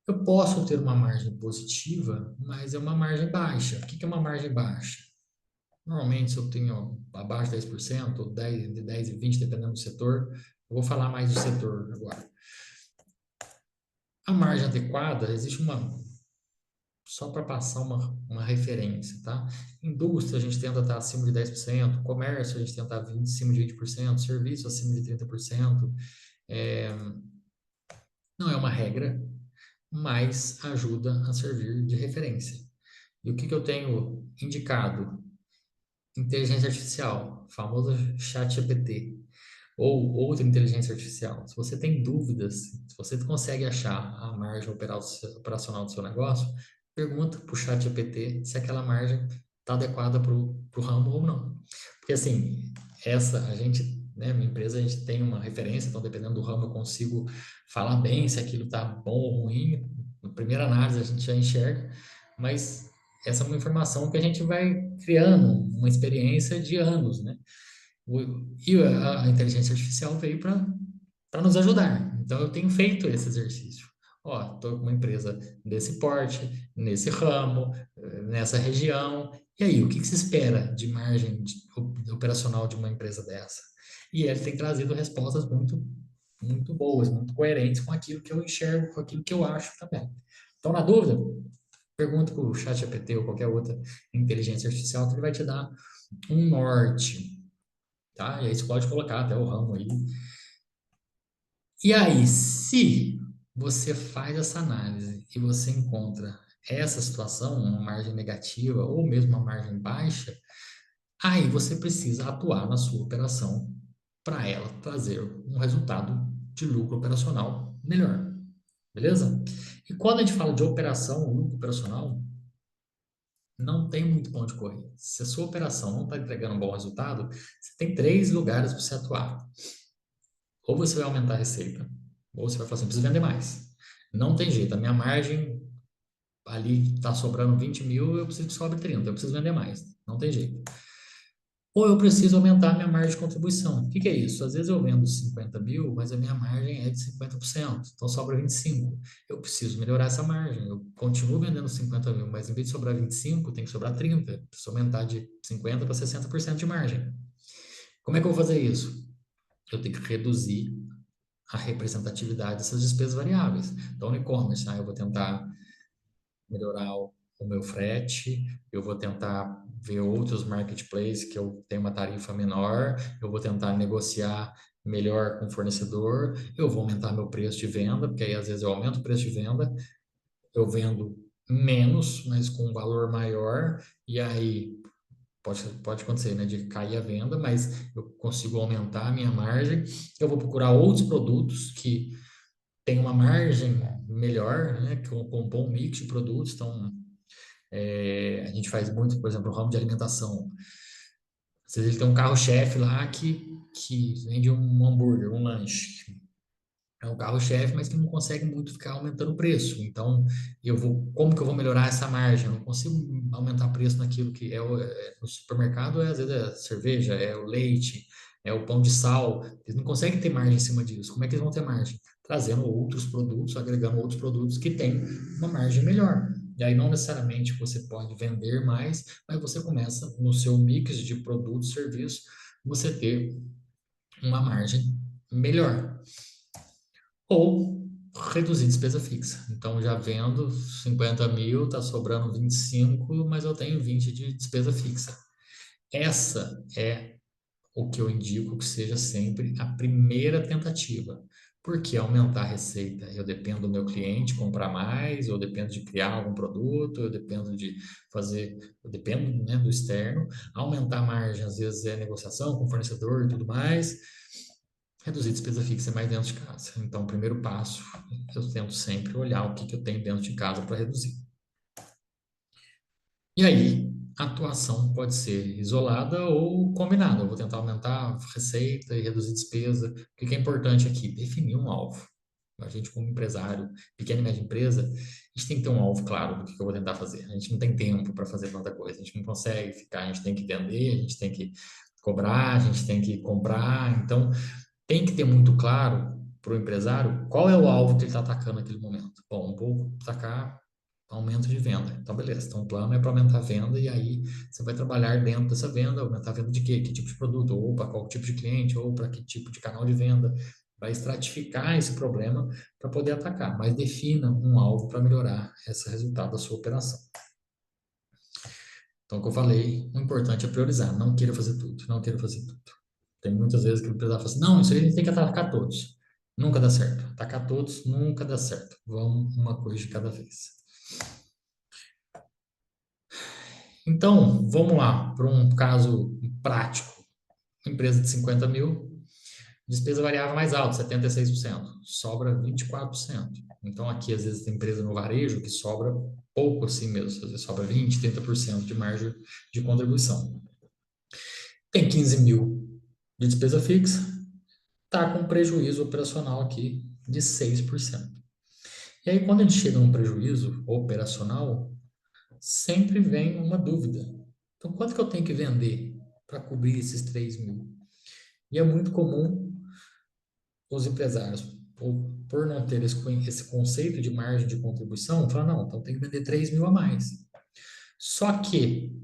Eu posso ter uma margem positiva, mas é uma margem baixa. O que é uma margem baixa? Normalmente, se eu tenho abaixo de 10%, ou 10, de 10 e 20, dependendo do setor, eu vou falar mais do setor agora. A margem adequada, existe só para passar uma referência, tá? Indústria, a gente tenta estar acima de 10%, comércio, a gente tenta estar acima de 20%, serviço acima de 30%. É, não é uma regra, mas ajuda a servir de referência. E o que eu tenho indicado? Inteligência artificial, famoso chat GPT, ou outra inteligência artificial. Se você tem dúvidas, se você consegue achar a margem operacional do seu negócio, pergunta para o chat GPT se aquela margem está adequada para o ramo ou não. Porque assim, a gente, né, minha empresa, a gente tem uma referência, então dependendo do ramo eu consigo falar bem se aquilo está bom ou ruim. Na primeira análise a gente já enxerga, mas essa é uma informação que a gente vai criando uma experiência de anos, né? E a inteligência artificial veio para nos ajudar. Então, eu tenho feito esse exercício. Ó, estou com uma empresa desse porte, nesse ramo, nessa região. E aí, o que se espera de margem operacional de uma empresa dessa? E ele tem trazido respostas muito boas, muito coerentes com aquilo que eu enxergo, com aquilo que eu acho também. Então, na dúvida, pergunta para o ChatGPT ou qualquer outra inteligência artificial que ele vai te dar um norte, tá? E aí você pode colocar até o ramo aí. E aí, se você faz essa análise e você encontra essa situação, uma margem negativa ou mesmo uma margem baixa, aí você precisa atuar na sua operação para ela trazer um resultado de lucro operacional melhor, beleza? E quando a gente fala de operação, lucro operacional, não tem muito ponto de correr. Se a sua operação não está entregando um bom resultado, você tem três lugares para você atuar. Ou você vai aumentar a receita, ou você vai falar assim, preciso vender mais. Não tem jeito, a minha margem ali está sobrando 20 mil, eu preciso que sobre 30, eu preciso vender mais. Não tem jeito. Ou eu preciso aumentar a minha margem de contribuição. O que é isso? Às vezes eu vendo 50 mil, mas a minha margem é de 50%, então sobra 25. Eu preciso melhorar essa margem. Eu continuo vendendo 50 mil, mas em vez de sobrar 25, tem que sobrar 30. Preciso aumentar de 50% para 60% de margem. Como é que eu vou fazer isso? Eu tenho que reduzir a representatividade dessas despesas variáveis. Então, no e-commerce, eu vou tentar melhorar o meu frete, eu vou tentar ver outros marketplaces que eu tenho uma tarifa menor, eu vou tentar negociar melhor com o fornecedor, eu vou aumentar meu preço de venda, porque aí às vezes eu aumento o preço de venda, eu vendo menos, mas com um valor maior, e aí pode acontecer, né, de cair a venda, mas eu consigo aumentar a minha margem, eu vou procurar outros produtos que tem uma margem melhor, né, com um bom mix de produtos. Então, a gente faz muito, por exemplo, o ramo de alimentação. Às vezes ele tem um carro-chefe lá que vende um hambúrguer, um lanche. É um carro-chefe, mas que não consegue muito ficar aumentando o preço. Então, como que eu vou melhorar essa margem? Eu não consigo aumentar o preço naquilo que no supermercado, às vezes é a cerveja, é o leite, é o pão de sal. Eles não conseguem ter margem em cima disso. Como é que eles vão ter margem? Trazendo outros produtos, agregando outros produtos que têm uma margem melhor. E aí não necessariamente você pode vender mais, mas você começa no seu mix de produtos, serviços, você ter uma margem melhor. Ou reduzir despesa fixa. Então, já vendo 50 mil, está sobrando 25, mas eu tenho 20 de despesa fixa. Essa é o que eu indico que seja sempre a primeira tentativa. Porque aumentar a receita, eu dependo do meu cliente comprar mais, eu dependo de criar algum produto, eu dependo de fazer, eu dependo, né, do externo. Aumentar a margem, às vezes, é negociação com o fornecedor e tudo mais. Reduzir despesa fixa é mais dentro de casa. Então, o primeiro passo, eu tento sempre olhar o que que eu tenho dentro de casa para reduzir. E aí, a atuação pode ser isolada ou combinada. Eu vou tentar aumentar a receita e reduzir despesa. O que que é importante aqui? Definir um alvo. A gente, como empresário, pequena e média empresa, a gente tem que ter um alvo claro do que eu vou tentar fazer. A gente não tem tempo para fazer tanta coisa. A gente não consegue ficar, a gente tem que vender, a gente tem que cobrar, a gente tem que comprar. Então, tem que ter muito claro para o empresário qual é o alvo que ele está atacando naquele momento. Bom, vou atacar aumento de venda. Então, beleza. Então, o plano é para aumentar a venda e aí você vai trabalhar dentro dessa venda, aumentar a venda de quê? Que tipo de produto? Ou para qual tipo de cliente? Ou para que tipo de canal de venda? Vai estratificar esse problema para poder atacar, mas defina um alvo para melhorar esse resultado da sua operação. Então, o que eu falei, o importante é priorizar. Não queira fazer tudo, não queira fazer tudo. Tem muitas vezes que o empresário fala assim, não, isso aí a gente tem que atacar todos. Nunca dá certo. Atacar todos nunca dá certo. Vamos uma coisa de cada vez. Então, vamos lá para um caso prático. Empresa de 50 mil, despesa variável mais alta, 76%. Sobra 24%. Então, aqui, às vezes, tem empresa no varejo que sobra pouco assim mesmo. Às vezes sobra 20, 30% de margem de contribuição. Tem 15 mil de despesa fixa, está com prejuízo operacional aqui de 6%. E aí, quando a gente chega num prejuízo operacional, sempre vem uma dúvida. Então, quanto que eu tenho que vender para cobrir esses 3 mil? E é muito comum os empresários, por não ter esse conceito de margem de contribuição, falar, não, então tem que vender 3 mil a mais. Só que,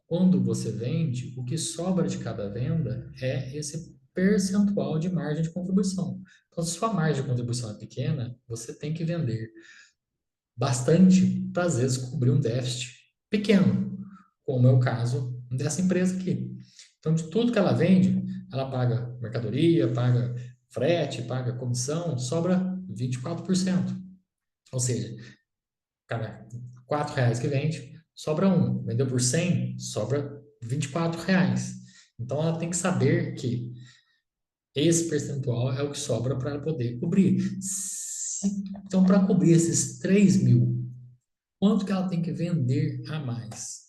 quando você vende, o que sobra de cada venda é esse percentual de margem de contribuição. Então, se sua margem de contribuição é pequena, você tem que vender bastante para, às vezes, cobrir um déficit pequeno, como é o caso dessa empresa aqui. Então, de tudo que ela vende, ela paga mercadoria, paga frete, paga comissão, sobra 24%. Ou seja, cada R$ 4 que vende, sobra um. Vendeu por 100, sobra R$ 24. Então, ela tem que saber que esse percentual é o que sobra para ela poder cobrir. Então, para cobrir esses 3 mil, quanto que ela tem que vender a mais?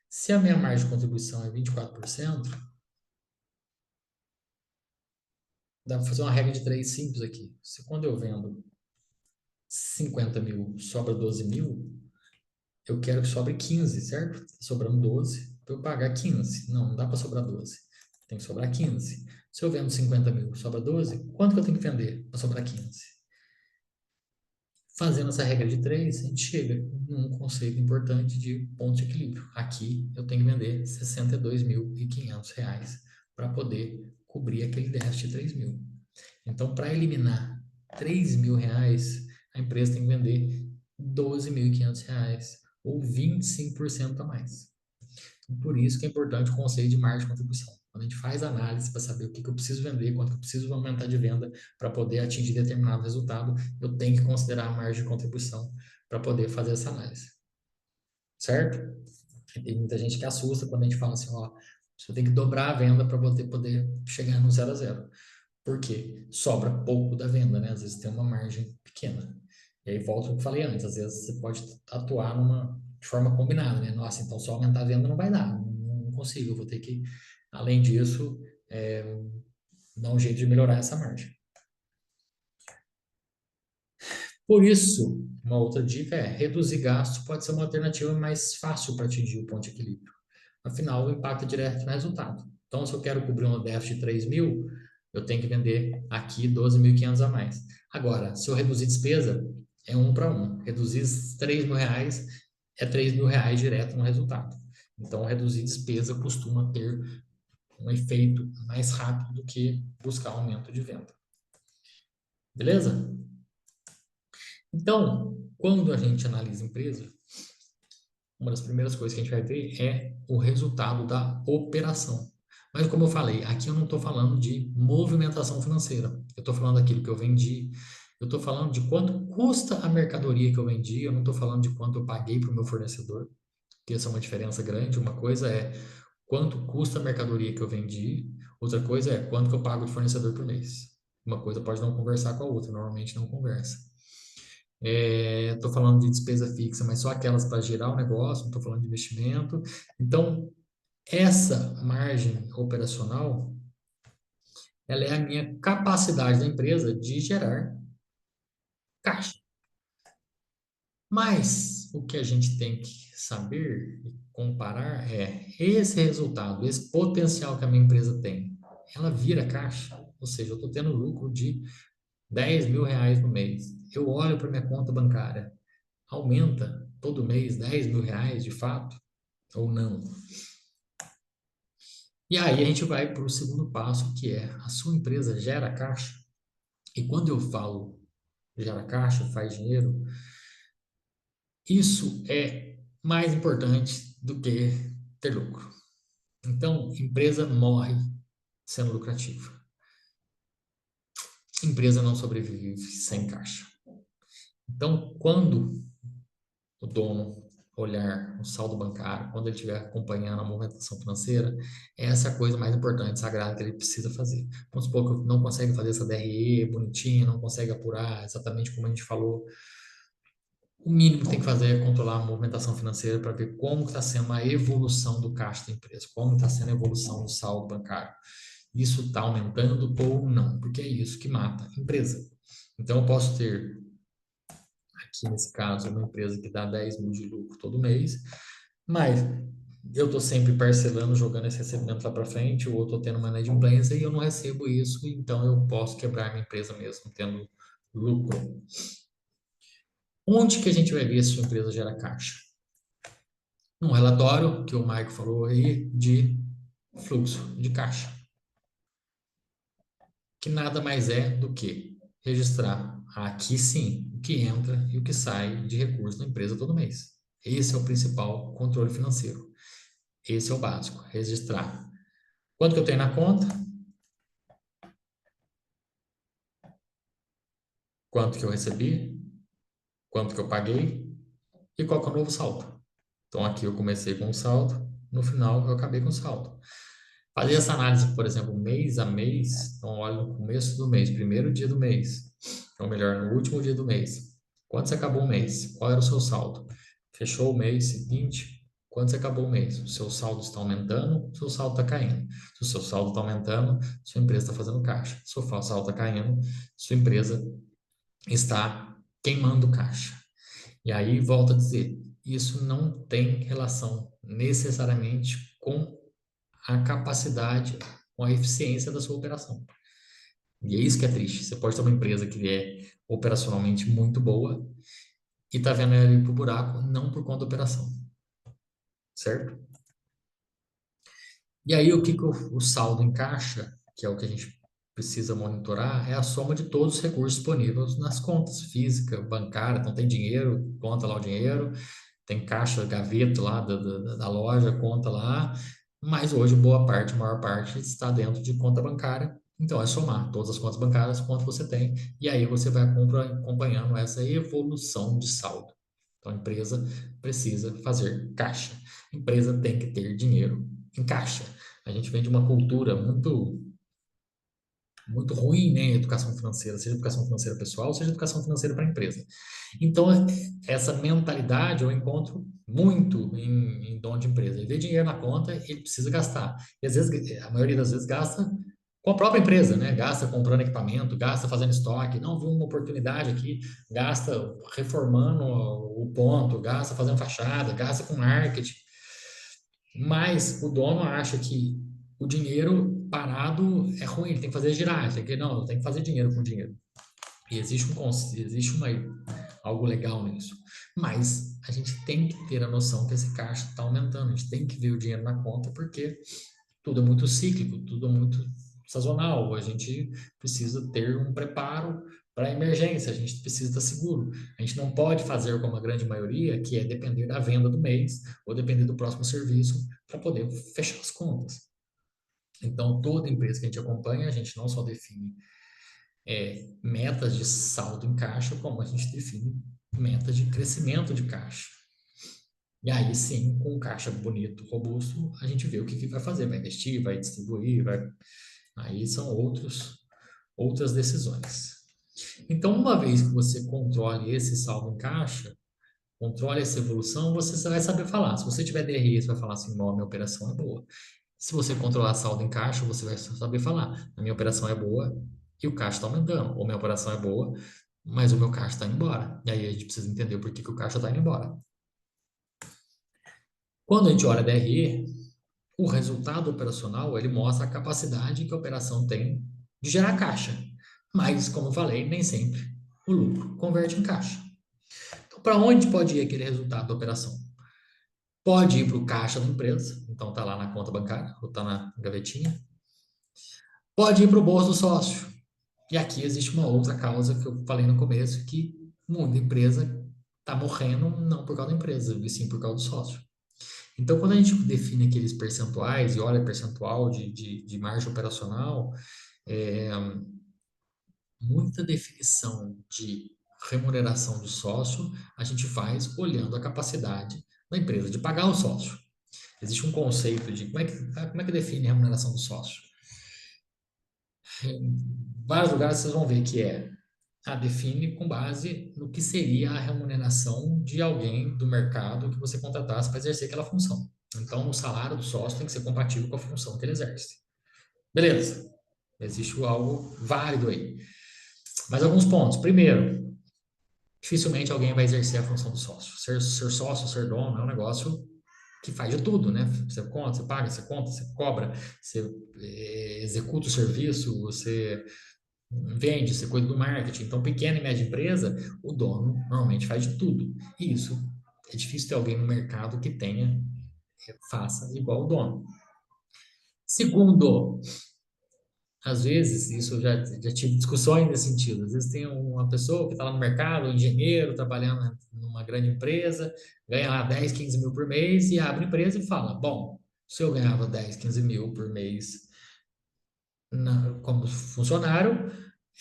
Se a minha margem de contribuição é 24%, dá para fazer uma regra de 3 simples aqui. Se quando eu vendo 50 mil, sobra 12 mil, eu quero que sobre 15, certo? Tá sobrando 12, para eu pagar 15. Não, não dá para sobrar 12. Tem que sobrar 15. Se eu vendo 50 mil, sobra 12, quanto que eu tenho que vender para sobrar 15? Fazendo essa regra de 3, a gente chega num conceito importante de ponto de equilíbrio. Aqui eu tenho que vender R$ 62.500 para poder cobrir aquele déficit de 3 mil. Então, para eliminar R$ 3.000, a empresa tem que vender R$ 12.500 ou 25% a mais. Por isso que é importante o conceito de margem de contribuição. Quando a gente faz análise para saber o que eu preciso vender, quanto eu preciso aumentar de venda para poder atingir determinado resultado, eu tenho que considerar a margem de contribuição para poder fazer essa análise. Certo? E tem muita gente que assusta quando a gente fala assim, ó, você tem que dobrar a venda para poder chegar no 0 a 0. Por quê? Sobra pouco da venda, né? Às vezes tem uma margem pequena. E aí volta ao que eu falei antes, às vezes você pode atuar de forma combinada, né? Nossa, então só aumentar a venda não vai dar, não consigo, eu vou ter que, além disso, é, dar um jeito de melhorar essa margem. Por isso, uma outra dica é reduzir gastos pode ser uma alternativa mais fácil para atingir o ponto de equilíbrio. Afinal, o impacto é direto no resultado. Então, se eu quero cobrir um déficit de 3 mil, eu tenho que vender aqui 12.500 a mais. Agora, se eu reduzir despesa, é um para um. Reduzir R$ 3.000 é R$ 3.000 direto no resultado. Então, reduzir despesa costuma ter um efeito mais rápido do que buscar aumento de venda. Beleza? Então, quando a gente analisa a empresa, uma das primeiras coisas que a gente vai ver é o resultado da operação. Mas como eu falei, aqui eu não estou falando de movimentação financeira. Eu estou falando daquilo que eu vendi. Eu estou falando de quanto custa a mercadoria que eu vendi. Eu não estou falando de quanto eu paguei para o meu fornecedor, que essa é uma diferença grande. Uma coisa é quanto custa a mercadoria que eu vendi. Outra coisa é quanto que eu pago de fornecedor por mês. Uma coisa pode não conversar com a outra, normalmente não conversa. Estou falando de despesa fixa, mas só aquelas para gerar o negócio, não estou falando de investimento. Então, essa margem operacional, ela é a minha capacidade da empresa de gerar caixa. Mas o que a gente tem que saber e comparar é esse resultado, esse potencial que a minha empresa tem. Ela vira caixa, ou seja, eu estou tendo lucro de R$ 10.000 no mês. Eu olho para minha conta bancária, aumenta todo mês R$ 10.000 de fato ou não? E aí a gente vai para o segundo passo, que é a sua empresa gera caixa. E quando eu falo gera caixa, faz dinheiro, isso é mais importante do que ter lucro. Então, empresa morre sendo lucrativa. Empresa não sobrevive sem caixa. Então, quando o dono olhar o saldo bancário, quando ele estiver acompanhando a movimentação financeira, essa é a coisa mais importante, sagrada que ele precisa fazer. Vamos supor que não consegue fazer essa DRE bonitinha, não consegue apurar exatamente como a gente falou. O mínimo que tem que fazer é controlar a movimentação financeira para ver como está sendo a evolução do caixa da empresa, como está sendo a evolução do saldo bancário. Isso está aumentando ou não, porque é isso que mata a empresa. Então, eu posso ter, aqui nesse caso, uma empresa que dá 10 mil de lucro todo mês, mas eu estou sempre parcelando, jogando esse recebimento lá para frente, ou eu estou tendo uma inadimplência e eu não recebo isso, então eu posso quebrar minha empresa mesmo, tendo lucro. Onde que a gente vai ver se sua empresa gera caixa? Num relatório que o Maico falou aí de fluxo de caixa, que nada mais é do que registrar aqui sim o que entra e o que sai de recursos da empresa todo mês. Esse é o principal controle financeiro. Esse é o básico, registrar quanto que eu tenho na conta, quanto que eu recebi, quanto que eu paguei e qual que é o novo saldo. Então aqui eu comecei com um saldo, no final eu acabei com o saldo. Fazer essa análise, por exemplo, mês a mês, então olha no começo do mês, primeiro dia do mês, ou melhor, no último dia do mês. Quando você acabou o mês, qual era o seu saldo? Fechou o mês seguinte, quando você acabou o mês, o seu saldo está aumentando, o seu saldo está caindo. Se o seu saldo está aumentando, sua empresa está fazendo caixa. Se o seu saldo está caindo, sua empresa está queimando caixa. E aí, volto a dizer, isso não tem relação necessariamente com a capacidade, com a eficiência da sua operação. E é isso que é triste. Você pode ter uma empresa que é operacionalmente muito boa e está vendo ela ir para o buraco não por conta da operação, certo? E aí, o que, que o saldo em caixa, que é o que a gente precisa monitorar, é a soma de todos os recursos disponíveis nas contas física, bancária. Então, tem dinheiro, conta lá o dinheiro, tem caixa, gaveta lá da loja, conta lá, mas hoje boa parte, maior parte está dentro de conta bancária. Então é somar todas as contas bancárias, quanto você tem, e aí você vai acompanhando essa evolução de saldo. Então a empresa precisa fazer caixa. A empresa tem que ter dinheiro em caixa. A gente vem de uma cultura muito ruim, né, em educação financeira, seja educação financeira pessoal, seja educação financeira para a empresa. Então, essa mentalidade eu encontro muito em dono de empresa. Ele vê dinheiro na conta, ele precisa gastar. E às vezes, a maioria das vezes, gasta com a própria empresa, né? Gasta comprando equipamento, gasta fazendo estoque. Não, viu uma oportunidade aqui, gasta reformando o ponto, gasta fazendo fachada, gasta com marketing. Mas o dono acha que o dinheiro parado é ruim, ele tem que fazer girar, ele tem que, não, tem que fazer dinheiro com dinheiro. E existe algo legal nisso. Mas a gente tem que ter a noção que esse caixa está aumentando, a gente tem que ver o dinheiro na conta, porque tudo é muito cíclico, tudo é muito sazonal. A gente precisa ter um preparo para a emergência, a gente precisa estar seguro. A gente não pode fazer como a grande maioria, que é depender da venda do mês ou depender do próximo serviço para poder fechar as contas. Então, toda empresa que a gente acompanha, a gente não só define metas de saldo em caixa, como a gente define metas de crescimento de caixa. E aí sim, com um caixa bonito, robusto, a gente vê o que vai fazer, vai investir, vai distribuir, vai... Aí são outras decisões. Então, uma vez que você controle esse saldo em caixa, controle essa evolução, você vai saber falar. Se você tiver DRE, você vai falar assim, não, a minha operação é boa. Se você controlar saldo em caixa, você vai saber falar, a minha operação é boa e o caixa está aumentando, ou minha operação é boa, mas o meu caixa está indo embora. E aí a gente precisa entender por que o caixa está indo embora. Quando a gente olha DRE, o resultado operacional, ele mostra a capacidade que a operação tem de gerar caixa. Mas, como eu falei, nem sempre o lucro converte em caixa. Então, para onde pode ir aquele resultado da operação? Pode ir para o caixa da empresa, então está lá na conta bancária, ou está na gavetinha. Pode ir para o bolso do sócio. E aqui existe uma outra causa que eu falei no começo, que muita empresa está morrendo não por causa da empresa, e sim por causa do sócio. Então, quando a gente define aqueles percentuais e olha percentual de margem operacional, é, muita definição de remuneração do sócio a gente faz olhando a capacidade da empresa de pagar o sócio. Existe um conceito de como é que define a remuneração do sócio. Em vários lugares vocês vão ver que define com base no que seria a remuneração de alguém do mercado que você contratasse para exercer aquela função. Então, o salário do sócio tem que ser compatível com a função que ele exerce. Beleza. Existe algo válido aí. Mas alguns pontos. Primeiro, dificilmente alguém vai exercer a função do sócio. Ser sócio, ser dono é um negócio que faz de tudo, né? Você conta, você paga, você conta, você cobra, você executa o serviço, você vende, você cuida do marketing. Então, pequena e média empresa, o dono normalmente faz de tudo. E isso é difícil ter alguém no mercado que faça igual o dono. Segundo, às vezes, isso eu já tive discussões nesse sentido. Às vezes tem uma pessoa que está lá no mercado, um engenheiro, trabalhando numa grande empresa, ganha lá 10, 15 mil por mês e abre empresa e fala: bom, se eu ganhava 10, 15 mil por mês como funcionário,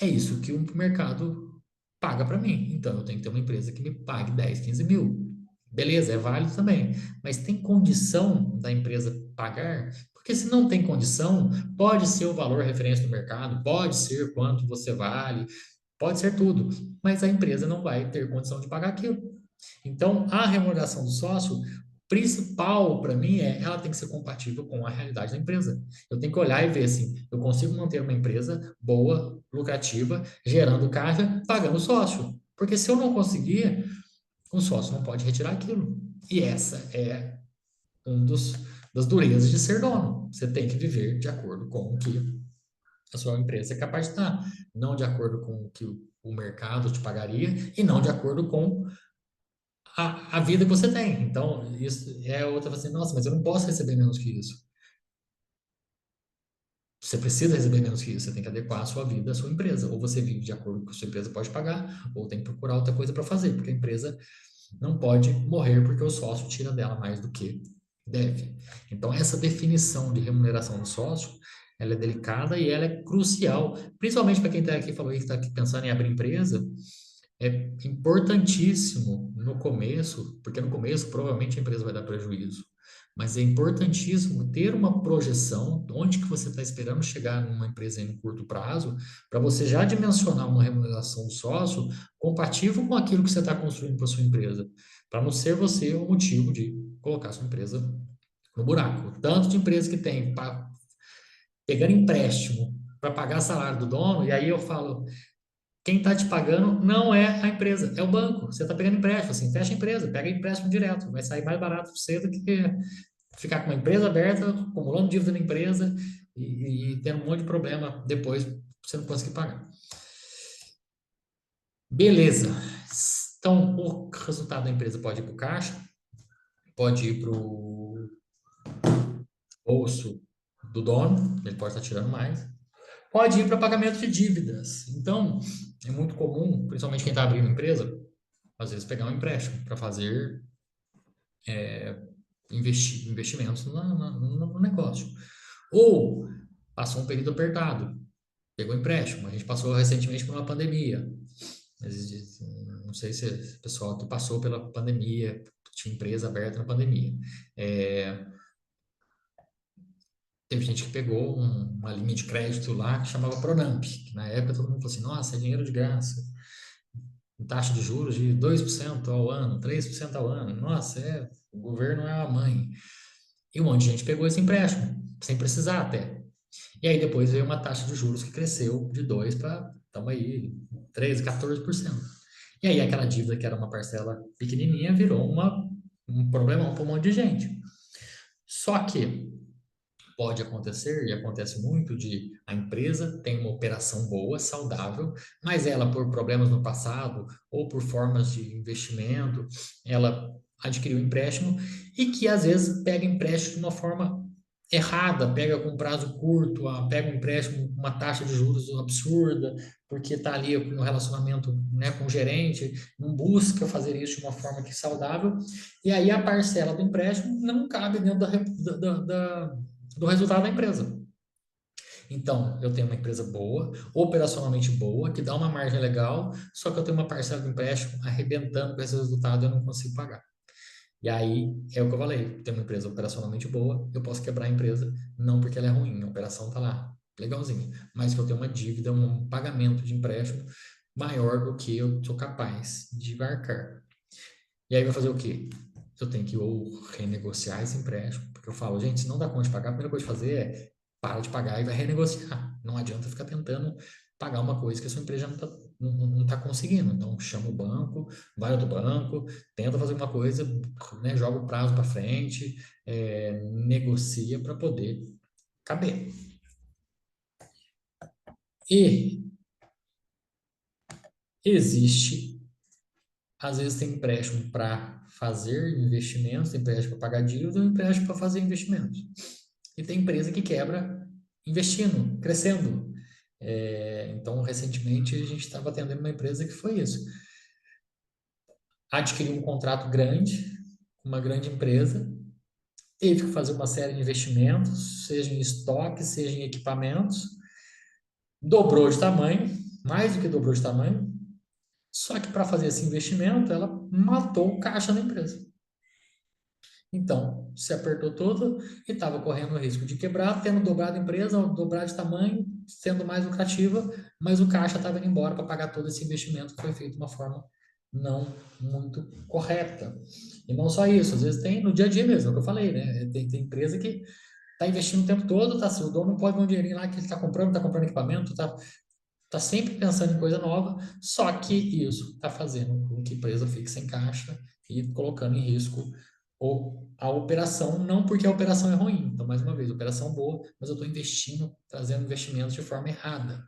é isso que o mercado paga para mim. Então eu tenho que ter uma empresa que me pague 10, 15 mil. Beleza, é válido também. Mas tem condição da empresa pagar? Porque se não tem condição, pode ser o valor referência do mercado, pode ser quanto você vale, pode ser tudo, mas a empresa não vai ter condição de pagar aquilo. Então, a remuneração do sócio, principal para mim ela tem que ser compatível com a realidade da empresa. Eu tenho que olhar e ver assim, eu consigo manter uma empresa boa, lucrativa, gerando caixa, pagando sócio. Porque se eu não conseguir, o sócio não pode retirar aquilo. E essa é um das durezas de ser dono. Você tem que viver de acordo com o que a sua empresa é capaz de dar, não de acordo com o que o mercado te pagaria e não de acordo com a vida que você tem. Então, isso é outra assim, nossa, mas eu não posso receber menos que isso. Você precisa receber menos que isso, você tem que adequar a sua vida à sua empresa. Ou você vive de acordo com o que a sua empresa pode pagar, ou tem que procurar outra coisa para fazer, porque a empresa não pode morrer porque o sócio tira dela mais do que deve. Então, essa definição de remuneração do sócio, ela é delicada e ela é crucial, principalmente para quem está aqui, falou que está aqui pensando em abrir empresa, é importantíssimo no começo, porque no começo provavelmente a empresa vai dar prejuízo, mas é importantíssimo ter uma projeção de onde que você está esperando chegar numa empresa em curto prazo, para você já dimensionar uma remuneração do sócio compatível com aquilo que você está construindo para sua empresa, para não ser você o motivo de colocar sua empresa no buraco. Tanto de empresa que tem pegando empréstimo para pagar salário do dono, e aí eu falo, quem está te pagando não é a empresa, é o banco. Você está pegando empréstimo, assim, fecha a empresa, pega empréstimo direto. Vai sair mais barato para você do que ficar com uma empresa aberta, acumulando dívida na empresa e tendo um monte de problema depois você não conseguir pagar. Beleza. Então, o resultado da empresa pode ir para o caixa, pode ir para o bolso do dono, ele pode estar tirando mais, pode ir para pagamento de dívidas. Então, é muito comum, principalmente quem está abrindo empresa, às vezes pegar um empréstimo para fazer investimentos no negócio. Ou passou um período apertado, pegou empréstimo. A gente passou recentemente por uma pandemia. Não sei se o pessoal que passou pela pandemia tinha empresa aberta na pandemia. Teve gente que pegou uma linha de crédito lá que chamava Pronamp, que na época todo mundo falou assim, nossa, é dinheiro de graça. Taxa de juros de 2% ao ano, 3% ao ano. Nossa, o governo é a mãe. E um monte de gente pegou esse empréstimo, sem precisar até. E aí depois veio uma taxa de juros que cresceu de 2 para, estamos aí, 13, 14%. E aí aquela dívida que era uma parcela pequenininha virou um problemão para um monte de gente. Só que pode acontecer, e acontece muito, de a empresa tem uma operação boa, saudável, mas ela, por problemas no passado ou por formas de investimento, ela adquiriu um empréstimo e que às vezes pega empréstimo de uma forma errada, pega com prazo curto, pega um empréstimo com uma taxa de juros absurda, porque está ali no relacionamento, né, com o gerente, não busca fazer isso de uma forma que é saudável, e aí a parcela do empréstimo não cabe dentro do resultado da empresa. Então, eu tenho uma empresa boa, operacionalmente boa, que dá uma margem legal, só que eu tenho uma parcela de empréstimo arrebentando com esse resultado e eu não consigo pagar. E aí, é o que eu falei, tem uma empresa operacionalmente boa, eu posso quebrar a empresa, não porque ela é ruim, a operação tá lá, legalzinha, mas que eu tenho uma dívida, um pagamento de empréstimo maior do que eu sou capaz de arcar. E aí vai fazer o quê? Eu tenho que ou renegociar esse empréstimo, porque eu falo, gente, se não dá conta de pagar, a primeira coisa de fazer é para de pagar e vai renegociar. Não adianta ficar tentando pagar uma coisa que a sua empresa não tá conseguindo. Então, chama o banco, vai outro banco, tenta fazer uma coisa, né, joga o prazo para frente, negocia para poder caber. E existe, às vezes tem empréstimo para fazer investimentos, tem empréstimo para pagar dívida, tem empréstimo para fazer investimentos. E tem empresa que quebra investindo, crescendo. Então, recentemente, a gente estava atendendo uma empresa que foi isso. Adquiriu um contrato grande, uma grande empresa, teve que fazer uma série de investimentos, seja em estoque, seja em equipamentos, dobrou de tamanho, mais do que dobrou de tamanho, só que para fazer esse investimento, ela matou o caixa da empresa. Então, se apertou todo e estava correndo o risco de quebrar, tendo dobrado a empresa, dobrar de tamanho, sendo mais lucrativa, mas o caixa estava indo embora para pagar todo esse investimento que foi feito de uma forma não muito correta. E não só isso, às vezes tem no dia a dia mesmo, é o que eu falei, né? Tem empresa que está investindo o tempo todo, tá, o dono não pode ver um dinheirinho lá que ele está comprando equipamento, tá sempre pensando em coisa nova, só que isso está fazendo com que a empresa fique sem caixa e colocando em risco a operação, não porque a operação é ruim. Então, mais uma vez, operação boa, mas eu estou investindo, trazendo investimentos de forma errada.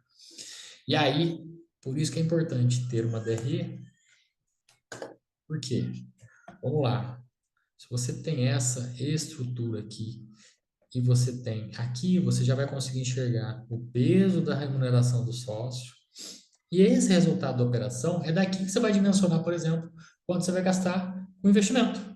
E aí, por isso que é importante ter uma DRE, por quê? Vamos lá. Se você tem essa estrutura aqui e você tem aqui, você já vai conseguir enxergar o peso da remuneração do sócio. E esse resultado da operação é daqui que você vai dimensionar, por exemplo, quanto você vai gastar com investimento.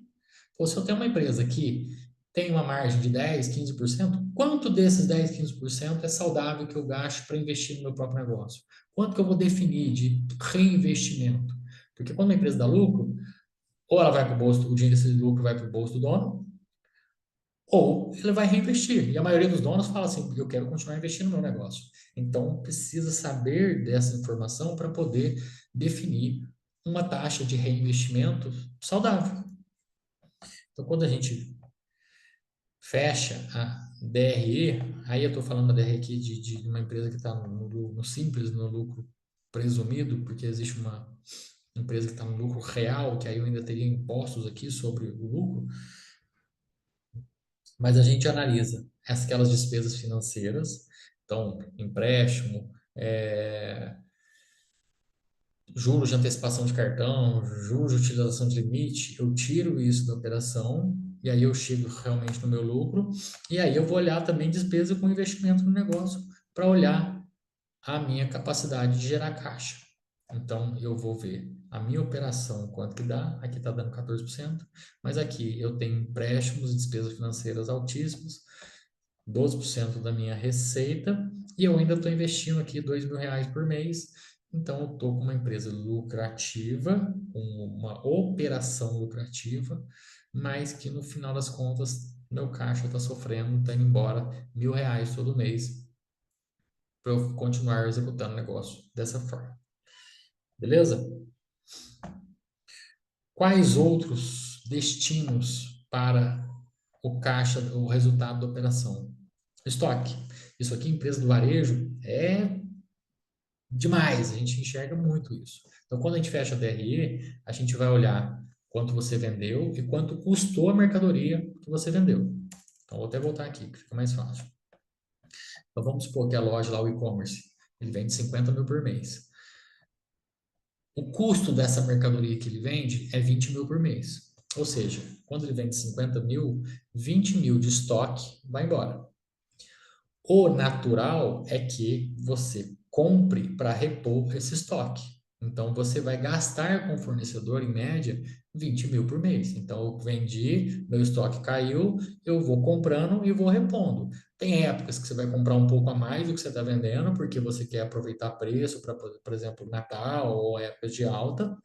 Ou se eu tenho uma empresa que tem uma margem de 10, 15%, quanto desses 10, 15% é saudável que eu gasto para investir no meu próprio negócio? Quanto que eu vou definir de reinvestimento? Porque quando uma empresa dá lucro, ou ela vai para o bolso, o dinheiro desse lucro vai para o bolso do dono, ou ele vai reinvestir. E a maioria dos donos fala assim, eu quero continuar investindo no meu negócio. Então, precisa saber dessa informação para poder definir uma taxa de reinvestimento saudável. Então, quando a gente fecha a DRE, aí eu estou falando da DRE aqui de uma empresa que está no simples, no lucro presumido, porque existe uma empresa que está no lucro real, que aí eu ainda teria impostos aqui sobre o lucro, mas a gente analisa aquelas despesas financeiras, então, empréstimo, juros de antecipação de cartão, juros de utilização de limite, eu tiro isso da operação e aí eu chego realmente no meu lucro e aí eu vou olhar também despesa com investimento no negócio para olhar a minha capacidade de gerar caixa. Então, eu vou ver a minha operação, quanto que dá, aqui está dando 14%, mas aqui eu tenho empréstimos e despesas financeiras altíssimos, 12% da minha receita, e eu ainda estou investindo aqui R$ 2.000 por mês, Então, eu estou com uma empresa lucrativa, com uma operação lucrativa, mas que no final das contas, meu caixa está sofrendo, está indo embora R$ 1.000 todo mês para eu continuar executando o negócio dessa forma. Beleza? Quais outros destinos para o caixa, o resultado da operação? Estoque. Isso aqui, empresa do varejo, é demais, a gente enxerga muito isso. Então, quando a gente fecha a DRE, a gente vai olhar quanto você vendeu e quanto custou a mercadoria que você vendeu. Então, vou até voltar aqui, que fica mais fácil. Então, vamos supor que a loja lá, o e-commerce, ele vende 50 mil por mês. O custo dessa mercadoria que ele vende é 20 mil por mês. Ou seja, quando ele vende 50 mil, 20 mil de estoque vai embora. O natural é que você compre para repor esse estoque. Então, você vai gastar com o fornecedor, em média, 20 mil por mês. Então, eu vendi, meu estoque caiu, eu vou comprando e vou repondo. Tem épocas que você vai comprar um pouco a mais do que você está vendendo, porque você quer aproveitar preço para, por exemplo, Natal ou épocas de alta.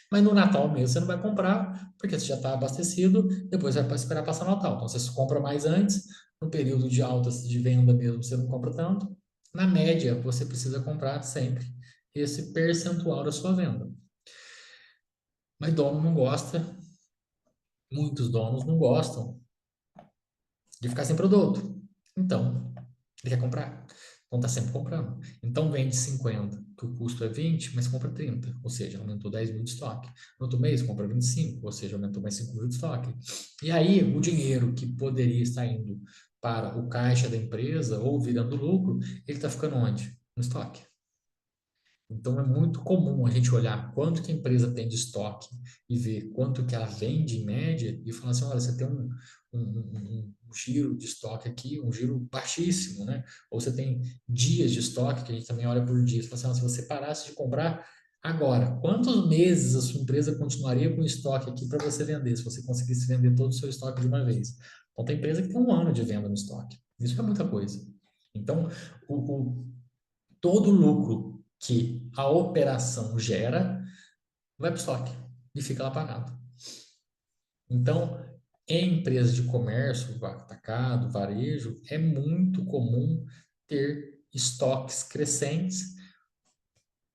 Mas no Natal mesmo você não vai comprar, porque você já está abastecido, depois vai esperar passar o Natal. Então você compra mais antes, no período de altas de venda mesmo você não compra tanto. Na média, você precisa comprar sempre esse percentual da sua venda. Mas dono não gosta, muitos donos não gostam de ficar sem produto. Então, ele quer comprar. Então está sempre comprando. Então vende 50, que o custo é 20, mas compra 30, ou seja, aumentou 10 mil de estoque. No outro mês compra 25, ou seja, aumentou mais 5 mil de estoque. E aí o dinheiro que poderia estar indo para o caixa da empresa ou virando lucro, ele está ficando onde? No estoque. Então é muito comum a gente olhar quanto que a empresa tem de estoque e ver quanto que ela vende em média e falar assim, olha, você tem um giro de estoque aqui, um giro baixíssimo, né? Ou você tem dias de estoque, que a gente também olha por dias. Fala assim, se você parasse de comprar agora, quantos meses a sua empresa continuaria com estoque aqui para você vender, se você conseguisse vender todo o seu estoque de uma vez? Então tem empresa que tem um ano de venda no estoque. Isso é muita coisa. Então, o, o todo lucro que a operação gera vai para o estoque e fica lá parado. Então, em empresas de comércio, atacado, varejo, é muito comum ter estoques crescentes,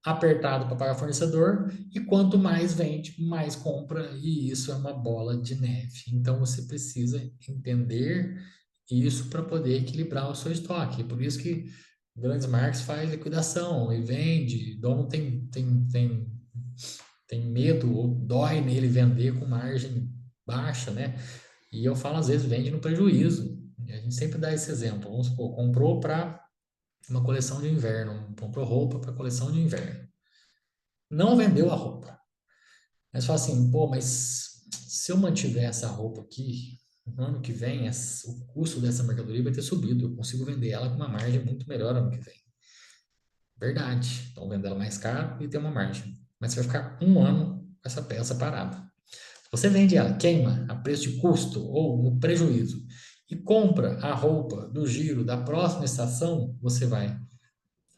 apertado para pagar fornecedor, e quanto mais vende, mais compra, e isso é uma bola de neve. Então, você precisa entender isso para poder equilibrar o seu estoque. Por isso que grandes marcas faz liquidação e vende, dono tem medo ou dói nele vender com margem baixa, né? E eu falo, às vezes, vende no prejuízo. E a gente sempre dá esse exemplo. Vamos supor, comprou para uma coleção de inverno, comprou roupa para coleção de inverno. Não vendeu a roupa. Mas fala assim, pô, mas se eu mantiver essa roupa aqui, no ano que vem, o custo dessa mercadoria vai ter subido. Eu consigo vender ela com uma margem muito melhor ano que vem. Verdade. Então, vender ela mais caro e ter uma margem. Mas você vai ficar um ano com essa peça parada. Se você vende ela, queima a preço de custo ou no prejuízo e compra a roupa do giro da próxima estação, você vai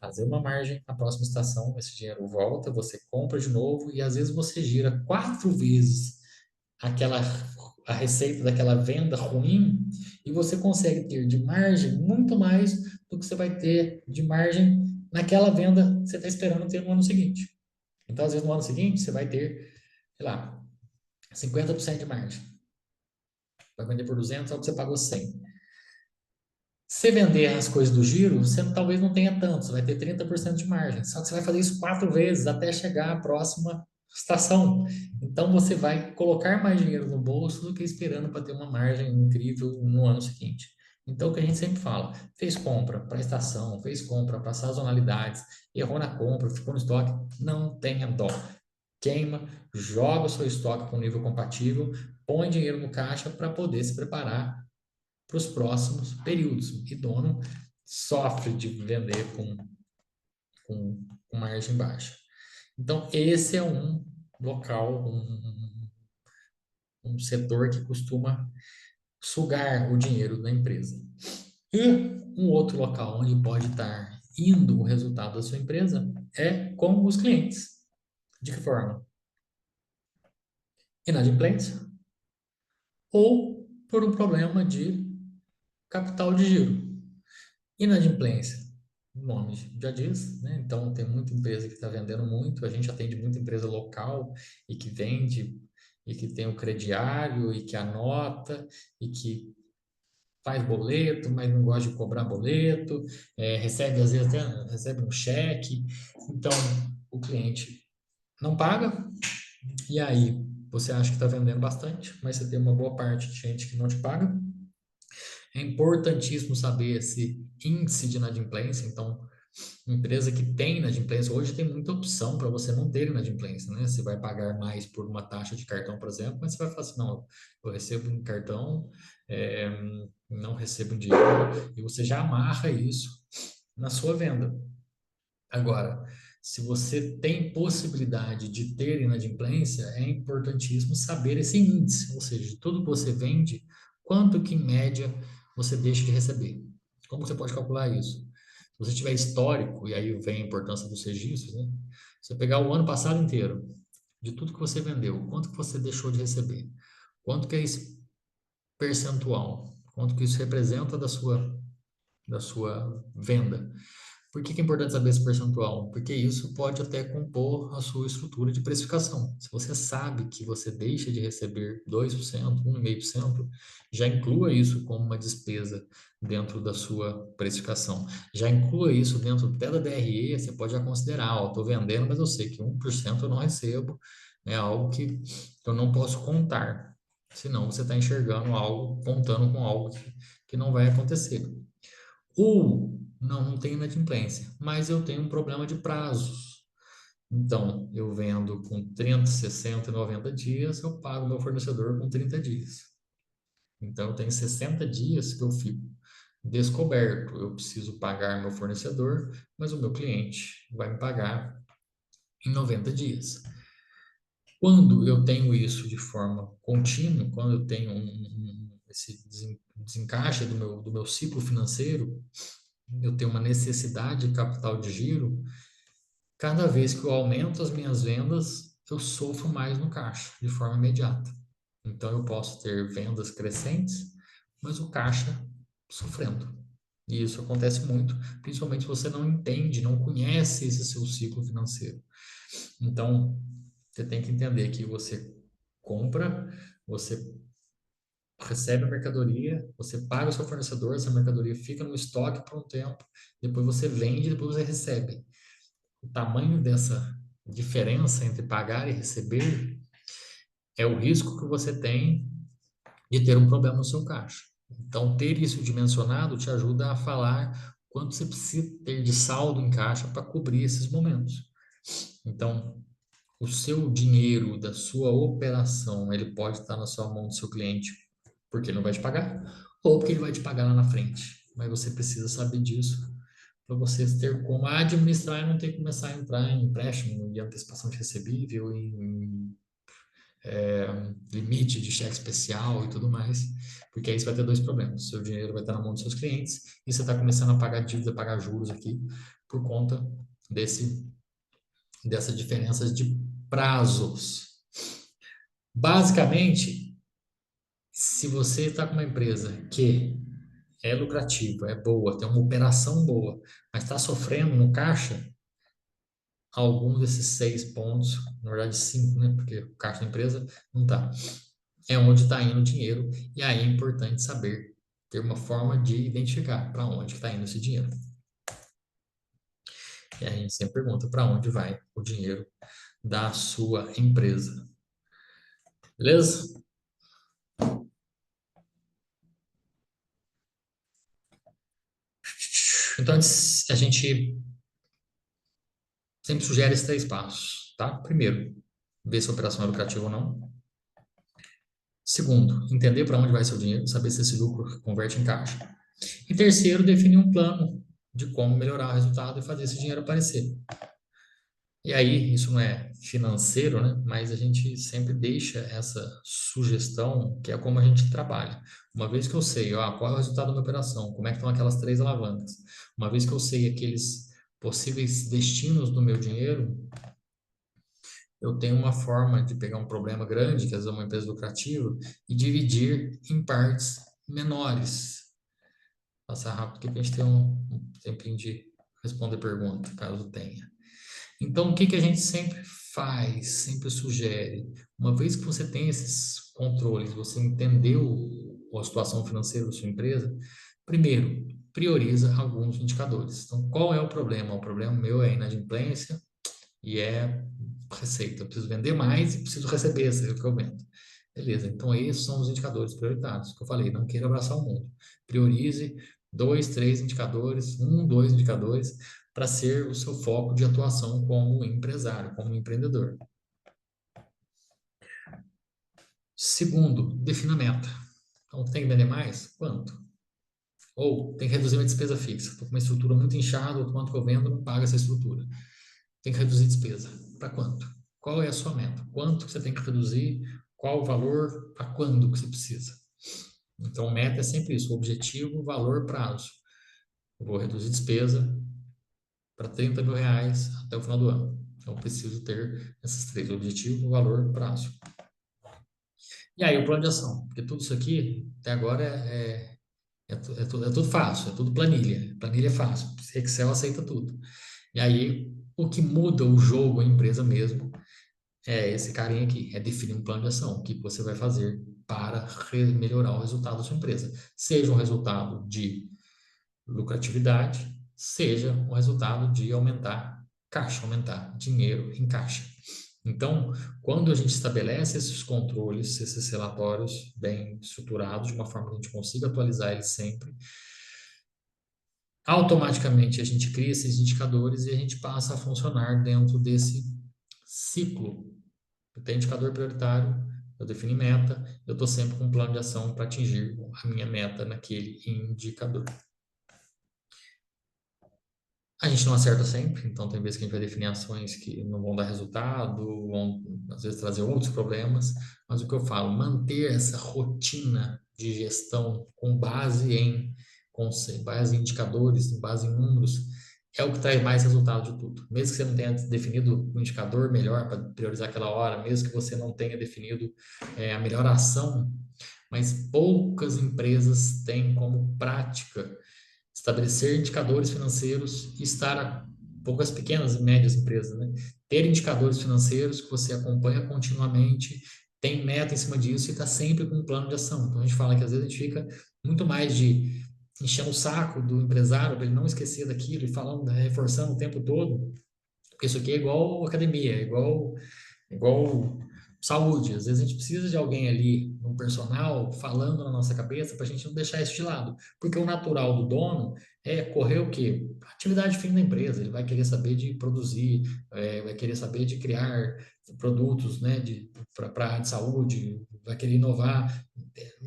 fazer uma margem na próxima estação, esse dinheiro volta, você compra de novo e às vezes você gira 4 vezes aquela a receita daquela venda ruim e você consegue ter de margem muito mais do que você vai ter de margem naquela venda que você está esperando ter no ano seguinte. Então, às vezes, no ano seguinte, você vai ter, sei lá, 50% de margem. Vai vender por 200, só que você pagou 100. Se vender as coisas do giro, você talvez não tenha tanto, você vai ter 30% de margem. Só que você vai fazer isso 4 vezes até chegar à próxima estação. Então você vai colocar mais dinheiro no bolso do que esperando para ter uma margem incrível no ano seguinte. Então, o que a gente sempre fala, fez compra para estação, fez compra para sazonalidades, errou na compra, ficou no estoque, não tenha dó. Queima, joga o seu estoque para um nível compatível, põe dinheiro no caixa para poder se preparar para os próximos períodos. E dono sofre de vender com margem baixa. Então, esse é um local, um setor que costuma sugar o dinheiro da empresa. E um outro local onde pode estar indo o resultado da sua empresa é com os clientes. De que forma? Inadimplência ou por um problema de capital de giro. Inadimplência, o nome já diz, né? Então, tem muita empresa que está vendendo muito, a gente atende muita empresa local e que vende, e que tem o crediário, e que anota, e que faz boleto, mas não gosta de cobrar boleto, recebe, às vezes, até recebe um cheque. Então, o cliente não paga, e aí você acha que está vendendo bastante, mas você tem uma boa parte de gente que não te paga. É importantíssimo saber esse índice de inadimplência. Então, empresa que tem inadimplência, hoje tem muita opção para você não ter inadimplência, né? Você vai pagar mais por uma taxa de cartão, por exemplo, mas você vai falar assim, não, eu recebo um cartão, é, não recebo dinheiro, e você já amarra isso na sua venda. Agora, se você tem possibilidade de ter inadimplência, é importantíssimo saber esse índice, ou seja, de tudo que você vende, quanto que em média você deixa de receber. Como você pode calcular isso? Se você tiver histórico, e aí vem a importância dos registros, né? Você pegar o ano passado inteiro, de tudo que você vendeu, quanto que você deixou de receber? Quanto que é esse percentual? Quanto que isso representa da sua venda? Por que que é importante saber esse percentual? Porque isso pode até compor a sua estrutura de precificação. Se você sabe que você deixa de receber 2%, 1,5%, já inclua isso como uma despesa dentro da sua precificação. Já inclua isso dentro até da DRE, você pode já considerar, ó, estou vendendo, mas eu sei que 1% eu não recebo, é algo que eu não posso contar. Senão você está enxergando algo, contando com algo que não vai acontecer. Ou não tenho inadimplência, mas eu tenho um problema de prazos. Então, eu vendo com 30, 60 e 90 dias, eu pago meu fornecedor com 30 dias. Então, eu tenho 60 dias que eu fico descoberto. Eu preciso pagar meu fornecedor, mas o meu cliente vai me pagar em 90 dias. Quando eu tenho isso de forma contínua, quando eu tenho esse desencaixe do meu ciclo financeiro, eu tenho uma necessidade de capital de giro, cada vez que eu aumento as minhas vendas, eu sofro mais no caixa, de forma imediata. Então, eu posso ter vendas crescentes, mas o caixa sofrendo. E isso acontece muito, principalmente se você não entende, não conhece esse seu ciclo financeiro. Então, você tem que entender que você compra, você recebe a mercadoria, você paga o seu fornecedor, essa mercadoria fica no estoque por um tempo, depois você vende, depois você recebe. O tamanho dessa diferença entre pagar e receber é o risco que você tem de ter um problema no seu caixa. Então, ter isso dimensionado te ajuda a falar quanto você precisa ter de saldo em caixa para cobrir esses momentos. Então, o seu dinheiro da sua operação, ele pode estar na sua mão do seu cliente porque ele não vai te pagar, ou porque ele vai te pagar lá na frente. Mas você precisa saber disso para você ter como administrar e não ter que começar a entrar em empréstimo e antecipação de recebível, em limite de cheque especial e tudo mais, porque aí você vai ter dois problemas. Seu dinheiro vai estar na mão dos seus clientes e você está começando a pagar dívida, a pagar juros aqui por conta dessa diferença de prazos. Basicamente, se você está com uma empresa que é lucrativa, é boa, tem uma operação boa, mas está sofrendo no caixa, algum desses 6 pontos, na verdade 5, né? Porque o caixa da empresa não está. É onde está indo o dinheiro, e aí é importante saber, ter uma forma de identificar para onde está indo esse dinheiro. E aí a gente sempre pergunta para onde vai o dinheiro da sua empresa. Beleza? Então, a gente sempre sugere esses 3 passos, tá? Primeiro, ver se a operação é lucrativa ou não. Segundo, entender para onde vai seu dinheiro, saber se esse lucro converte em caixa. E terceiro, definir um plano de como melhorar o resultado e fazer esse dinheiro aparecer. E aí, isso não é financeiro, né? Mas a gente sempre deixa essa sugestão, que é como a gente trabalha. Uma vez que eu sei, ó, qual é o resultado da minha operação, como é que estão aquelas 3 alavancas, uma vez que eu sei aqueles possíveis destinos do meu dinheiro, eu tenho uma forma de pegar um problema grande, que às vezes é uma empresa lucrativa, e dividir em partes menores. Passar rápido, que a gente tem um tempinho de responder pergunta, caso tenha. Então, o que que a gente sempre faz, sempre sugere? Uma vez que você tem esses controles, você entendeu a situação financeira da sua empresa, primeiro, prioriza alguns indicadores. Então, qual é o problema? O problema meu é a inadimplência e é receita. Eu preciso vender mais e preciso receber esse que eu vendo. Beleza, então esses são os indicadores prioritários que eu falei. Não queira abraçar o mundo. Priorize dois, três indicadores, dois indicadores, para ser o seu foco de atuação como empresário, como empreendedor. Segundo, defina a meta. Então, tem que vender mais? Quanto? Ou tem que reduzir minha despesa fixa. Estou com uma estrutura muito inchada, o quanto que eu vendo não paga essa estrutura. Tem que reduzir despesa. Para quanto? Qual é a sua meta? Quanto que você tem que reduzir? Qual o valor? Para quando que você precisa? Então, meta é sempre isso: objetivo, valor, prazo. Eu vou reduzir despesa para R$ 30.000 até o final do ano. Então, eu preciso ter esses três: objetivo, valor, prazo. E aí, o plano de ação. Porque tudo isso aqui, até agora, é tudo fácil, é tudo planilha. Planilha é fácil. Excel aceita tudo. E aí, o que muda o jogo, a empresa mesmo, é esse carinha aqui, é definir um plano de ação, o que você vai fazer para melhorar o resultado da sua empresa. Seja um resultado de lucratividade, seja um resultado de aumentar caixa, aumentar dinheiro em caixa. Então, quando a gente estabelece esses controles, esses relatórios bem estruturados, de uma forma que a gente consiga atualizar eles sempre, automaticamente a gente cria esses indicadores e a gente passa a funcionar dentro desse ciclo. Eu tenho indicador prioritário, eu defini meta, eu estou sempre com um plano de ação para atingir a minha meta naquele indicador. A gente não acerta sempre, então tem vezes que a gente vai definir ações que não vão dar resultado, vão às vezes trazer outros problemas, mas o que eu falo, manter essa rotina de gestão com base em base em indicadores, base em números, é o que traz mais resultado de tudo. Mesmo que você não tenha definido um indicador melhor para priorizar aquela hora, mesmo que você não tenha definido a melhor ação, mas poucas empresas têm como prática estabelecer indicadores financeiros e estar poucas pequenas e médias empresas, né? Ter indicadores financeiros que você acompanha continuamente, tem meta em cima disso e está sempre com um plano de ação. Então a gente fala que às vezes a gente fica muito mais de enchendo o saco do empresário para ele não esquecer daquilo e falando, reforçando o tempo todo, porque isso aqui é igual academia, igual saúde. Às vezes a gente precisa de alguém ali, um personal, falando na nossa cabeça para a gente não deixar isso de lado. Porque o natural do dono é correr o quê? Atividade fim da empresa. Ele vai querer saber de produzir, vai querer saber de criar produtos, né, para a área de saúde, vai querer inovar.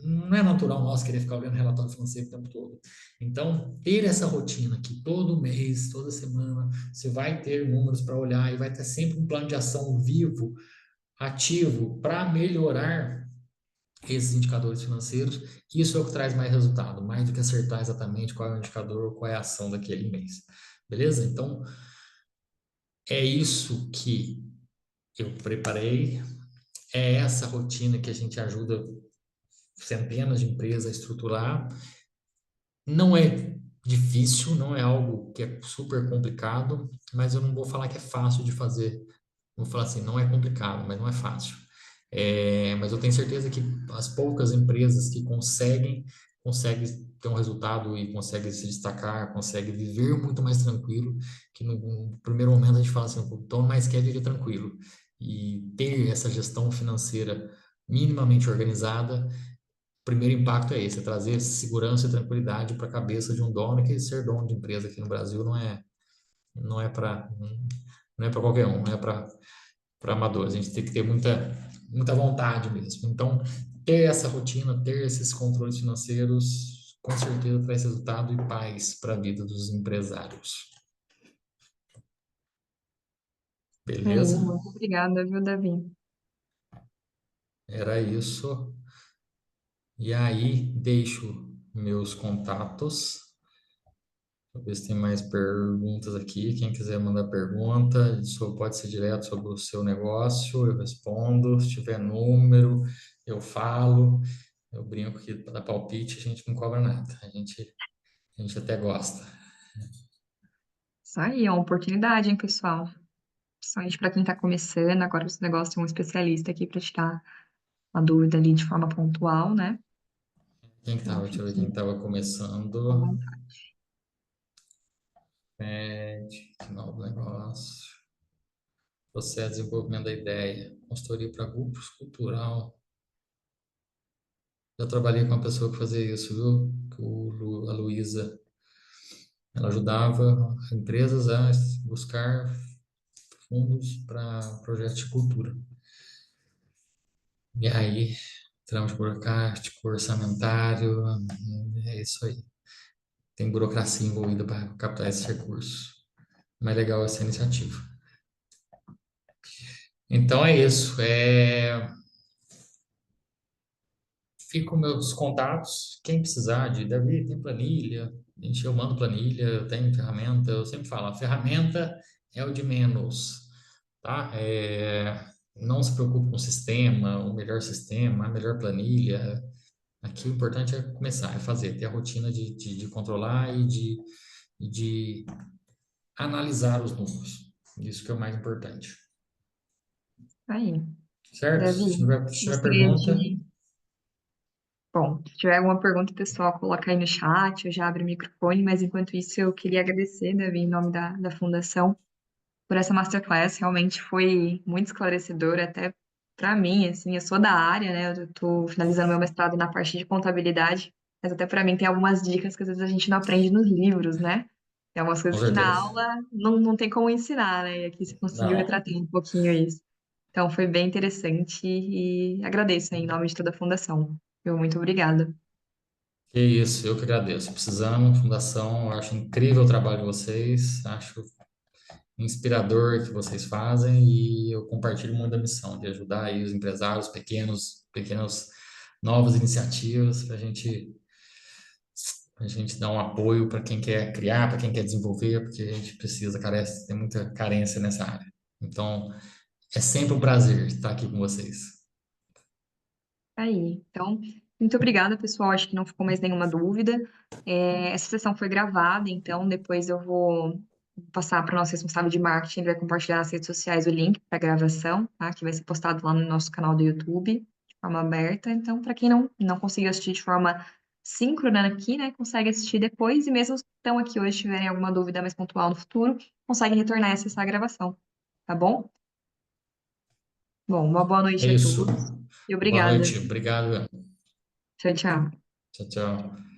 Não é natural nós querer ficar olhando relatório financeiro o tempo todo. Então, ter essa rotina que todo mês, toda semana, você vai ter números para olhar e vai ter sempre um plano de ação vivo, ativo, para melhorar esses indicadores financeiros. Isso é o que traz mais resultado, mais do que acertar exatamente qual é o indicador, qual é a ação daquele mês. Beleza? Então, é isso que eu preparei, é essa rotina que a gente ajuda centenas de empresas a estruturar. Não é difícil, não é algo que é super complicado, mas eu não vou falar que é fácil de fazer. Vou falar assim, não é complicado, mas não é fácil. Mas eu tenho certeza que as poucas empresas que conseguem ter um resultado e conseguem se destacar, conseguem viver muito mais tranquilo, que no primeiro momento a gente fala assim, o dono mais quer viver tranquilo. E ter essa gestão financeira minimamente organizada, o primeiro impacto é esse, é trazer segurança e tranquilidade para a cabeça de um dono, que ser dono de empresa aqui no Brasil não é para não é para qualquer um, não é para amadores. A gente tem que ter muita vontade mesmo. Então, ter essa rotina, ter esses controles financeiros, com certeza traz resultado e paz para a vida dos empresários. Beleza? Beleza, muito obrigada, viu, Davi? Era isso. E aí, deixo meus contatos Ver se tem mais perguntas aqui. Quem quiser mandar pergunta, isso pode ser direto sobre o seu negócio, eu respondo. Se tiver número, eu falo. Eu brinco que para dar palpite a gente não cobra nada. A gente até gosta. Isso aí, é uma oportunidade, hein, pessoal? Principalmente para quem está começando, agora os negócios tem um especialista aqui para tirar a dúvida ali de forma pontual, né? Quem que Então, tava, deixa eu ver quem fique estava à começando. vontade. Que novo negócio. Processo de desenvolvimento da ideia. Consultoria para grupos cultural. Já trabalhei com uma pessoa que fazia isso, viu? A Luísa. Ela ajudava empresas a buscar fundos para projetos de cultura. E aí, trâmite burocrático, orçamentário, é isso aí. Tem burocracia envolvida para captar esses recursos. Mas legal essa iniciativa. Então é isso. Fico meus contatos. Quem precisar de Davi, tem planilha. Gente, eu mando planilha, eu tenho ferramenta. Eu sempre falo, a ferramenta é o de menos, tá? Não se preocupe com o sistema, o melhor sistema, a melhor planilha. Aqui o importante é começar, é fazer, ter a rotina de controlar e de analisar os números. Isso que é o mais importante. Aí, Certo? Se Davi, tiver, se tiver gostaria pergunta, de. Bom, se tiver alguma pergunta, pessoal, coloca aí no chat, eu já abro o microfone, mas enquanto isso eu queria agradecer, Davi, em nome da Fundação, por essa masterclass, realmente foi muito esclarecedora, até para mim, assim, eu sou da área, né, eu estou finalizando meu mestrado na parte de contabilidade, mas até para mim tem algumas dicas que às vezes a gente não aprende nos livros, né? Tem algumas com coisas que na certeza. aula não tem como ensinar, né? E aqui você conseguiu Não. retratar um pouquinho isso. Então, foi bem interessante e agradeço aí, em nome de toda a Fundação. Muito obrigada. Que isso, eu que agradeço. Precisamos, Fundação, eu acho incrível o trabalho de vocês, acho inspirador o que vocês fazem e eu compartilho muito da missão de ajudar aí os empresários pequenas novas iniciativas para a gente dar um apoio para quem quer criar, para quem quer desenvolver, porque a gente precisa, carece, tem muita carência nessa área. Então, é sempre um prazer estar aqui com vocês. Aí, então, muito obrigada, pessoal. Acho que não ficou mais nenhuma dúvida. Essa sessão foi gravada, então depois eu vou passar para o nosso responsável de marketing, ele vai compartilhar nas redes sociais o link para a gravação, tá? Que vai ser postado lá no nosso canal do YouTube, de forma aberta. Então, para quem não conseguiu assistir de forma síncrona aqui, né, consegue assistir depois, e mesmo os que estão aqui hoje, tiverem alguma dúvida mais pontual no futuro, conseguem retornar e acessar a gravação, tá bom? Bom, uma boa É noite a isso. todos e Boa obrigada. noite. Obrigado. Tchau, tchau. Tchau, tchau.